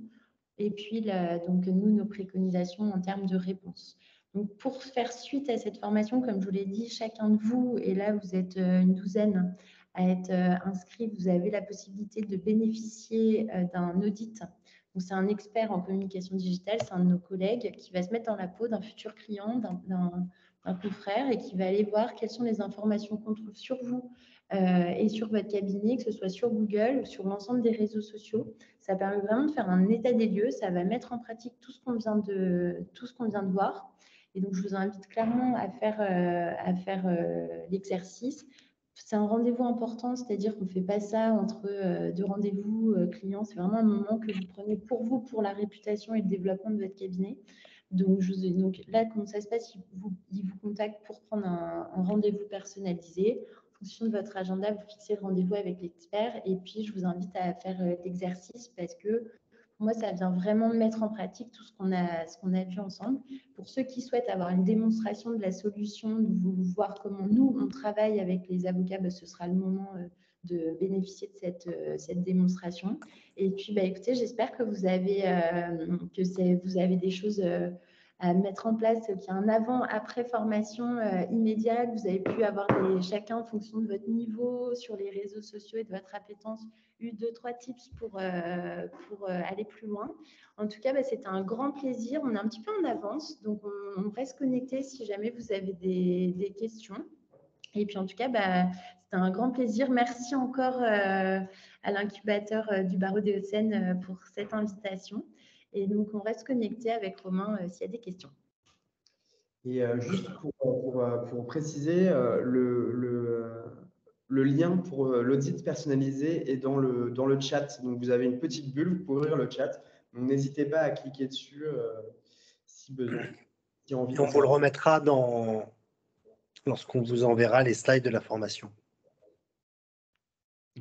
Et puis, donc, nos préconisations en termes de réponse. Donc, pour faire suite à cette formation, comme je vous l'ai dit, chacun de vous, et là, vous êtes une douzaine à être inscrits, vous avez la possibilité de bénéficier d'un audit. Donc, c'est un expert en communication digitale, c'est un de nos collègues qui va se mettre dans la peau d'un futur client, d'un confrère, et qui va aller voir quelles sont les informations qu'on trouve sur vous et sur votre cabinet, que ce soit sur Google ou sur l'ensemble des réseaux sociaux. Ça permet vraiment de faire un état des lieux, ça va mettre en pratique tout ce qu'on vient de voir. Et donc, je vous invite clairement à faire l'exercice. C'est un rendez-vous important, c'est-à-dire qu'on ne fait pas ça entre deux rendez-vous clients. C'est vraiment un moment que vous prenez pour vous, pour la réputation et le développement de votre cabinet. Donc là, comment ça se passe? Il vous contacte pour prendre un rendez-vous personnalisé. En fonction de votre agenda, vous fixez le rendez-vous avec l'expert. Et puis, je vous invite à faire l'exercice parce que pour moi, ça vient vraiment mettre en pratique tout ce qu'on a vu ensemble. Pour ceux qui souhaitent avoir une démonstration de la solution, de voir comment nous, on travaille avec les avocats, ce sera le moment de bénéficier de cette démonstration. Et puis, écoutez, j'espère que vous avez des choses à mettre en place, qu'il y a un avant-après formation immédiat. Vous avez pu avoir chacun en fonction de votre niveau sur les réseaux sociaux et de votre appétence, eu 2-3 tips pour aller plus loin. En tout cas, c'était un grand plaisir. On est un petit peu en avance, donc on reste connecté si jamais vous avez des questions. Et puis en tout cas, c'était un grand plaisir. Merci encore à l'incubateur du barreau des Hauts-de-Seine pour cette invitation. Et donc, on reste connecté avec Romain s'il y a des questions. Et juste pour préciser, le lien pour l'audit personnalisé est dans le chat. Donc, vous avez une petite bulle, vous pouvez ouvrir le chat. Donc, n'hésitez pas à cliquer dessus si besoin, si envie. Et on vous le remettra lorsqu'on vous enverra les slides de la formation.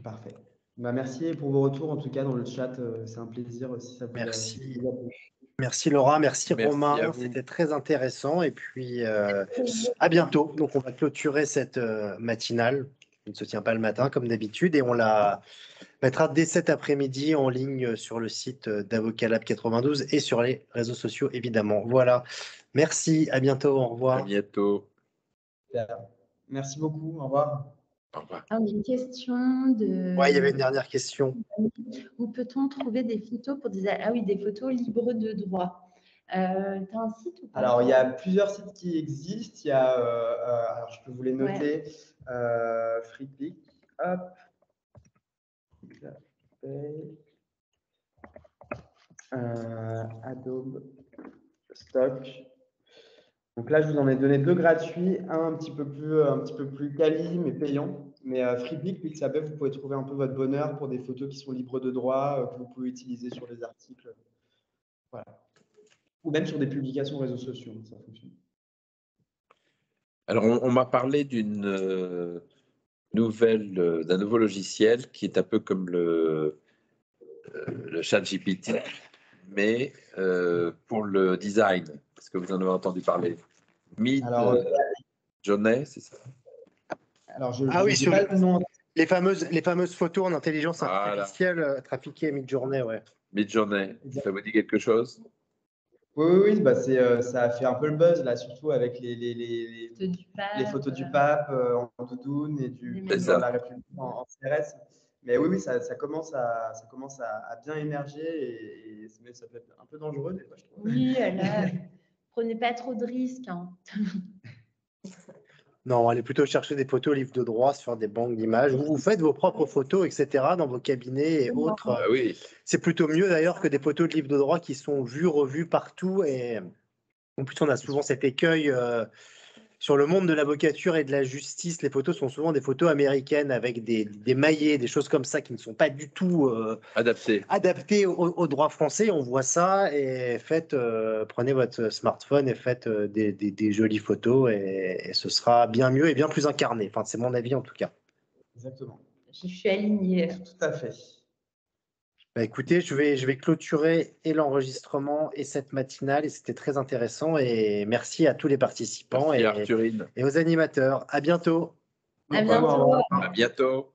Parfait. Bah, merci pour vos retours, en tout cas, dans le chat. C'est un plaisir si ça vous Merci. a plu. Merci Laura, merci Merci à Romain, vous. c'était très intéressant. Et puis à bientôt. Donc on va clôturer cette matinale. On ne se tient pas le matin comme d'habitude et on la mettra dès cet après-midi en ligne sur le site d'Avocat Lab 92 et sur les réseaux sociaux évidemment. Voilà. Merci, à bientôt, au À revoir. bientôt. Merci beaucoup, au revoir. Au revoir. Alors, une question de... Ouais, il y avait une dernière question. Où peut-on trouver des photos pour des... Ah oui, des photos libres de droit. Tu as un site ou pas? Alors, il y a plusieurs sites qui existent. Il y a, alors, je peux vous les noter. FreePic, hop. Adobe Stock. Donc là, je vous en ai donné 2 gratuits, un petit peu plus quali, mais payant. Mais FreePic, Pixabay, vous pouvez trouver un peu votre bonheur pour des photos qui sont libres de droit, que vous pouvez utiliser sur les articles. Voilà. Ou même sur des publications réseaux sociaux, ça fonctionne. Alors, on m'a parlé d'un nouveau logiciel qui est un peu comme le ChatGPT, mais pour le design. Est-ce que vous en avez entendu parler? Midjourney, c'est ça? Alors, je Ah oui, sais pas le nom. Les fameuses photos en intelligence Voilà. artificielle trafiquées à Midjourney, ouais. Midjourney, ça vous dit quelque chose? Oui, bah ça a fait un peu le buzz là, surtout avec les photos du pape en doudoune et du président de la République en CRS. Mais oui, ça commence à bien émerger mais ça peut être un peu dangereux des fois, je trouve. Oui, là, prenez pas trop de risques. Hein. Non, allez plutôt chercher des photos livres de droit sur des banques d'images. Vous faites vos propres photos, etc. dans vos cabinets et autres. Ah oui. C'est plutôt mieux d'ailleurs que des photos de livres de droit qui sont vues, revues partout. Et en plus, on a souvent cet écueil sur le monde de l'avocature et de la justice. Les photos sont souvent des photos américaines avec des maillets, des choses comme ça qui ne sont pas du tout adaptées au droit français. On voit ça et prenez votre smartphone et faites des jolies photos et ce sera bien mieux et bien plus incarné. Enfin, c'est mon avis en tout cas. Exactement. Je suis alignée. Tout à fait. Bah, écoutez, je vais clôturer et l'enregistrement et cette matinale et c'était très intéressant et merci à tous les participants Merci Arthurine. et aux animateurs. À bientôt. À bientôt. À bientôt.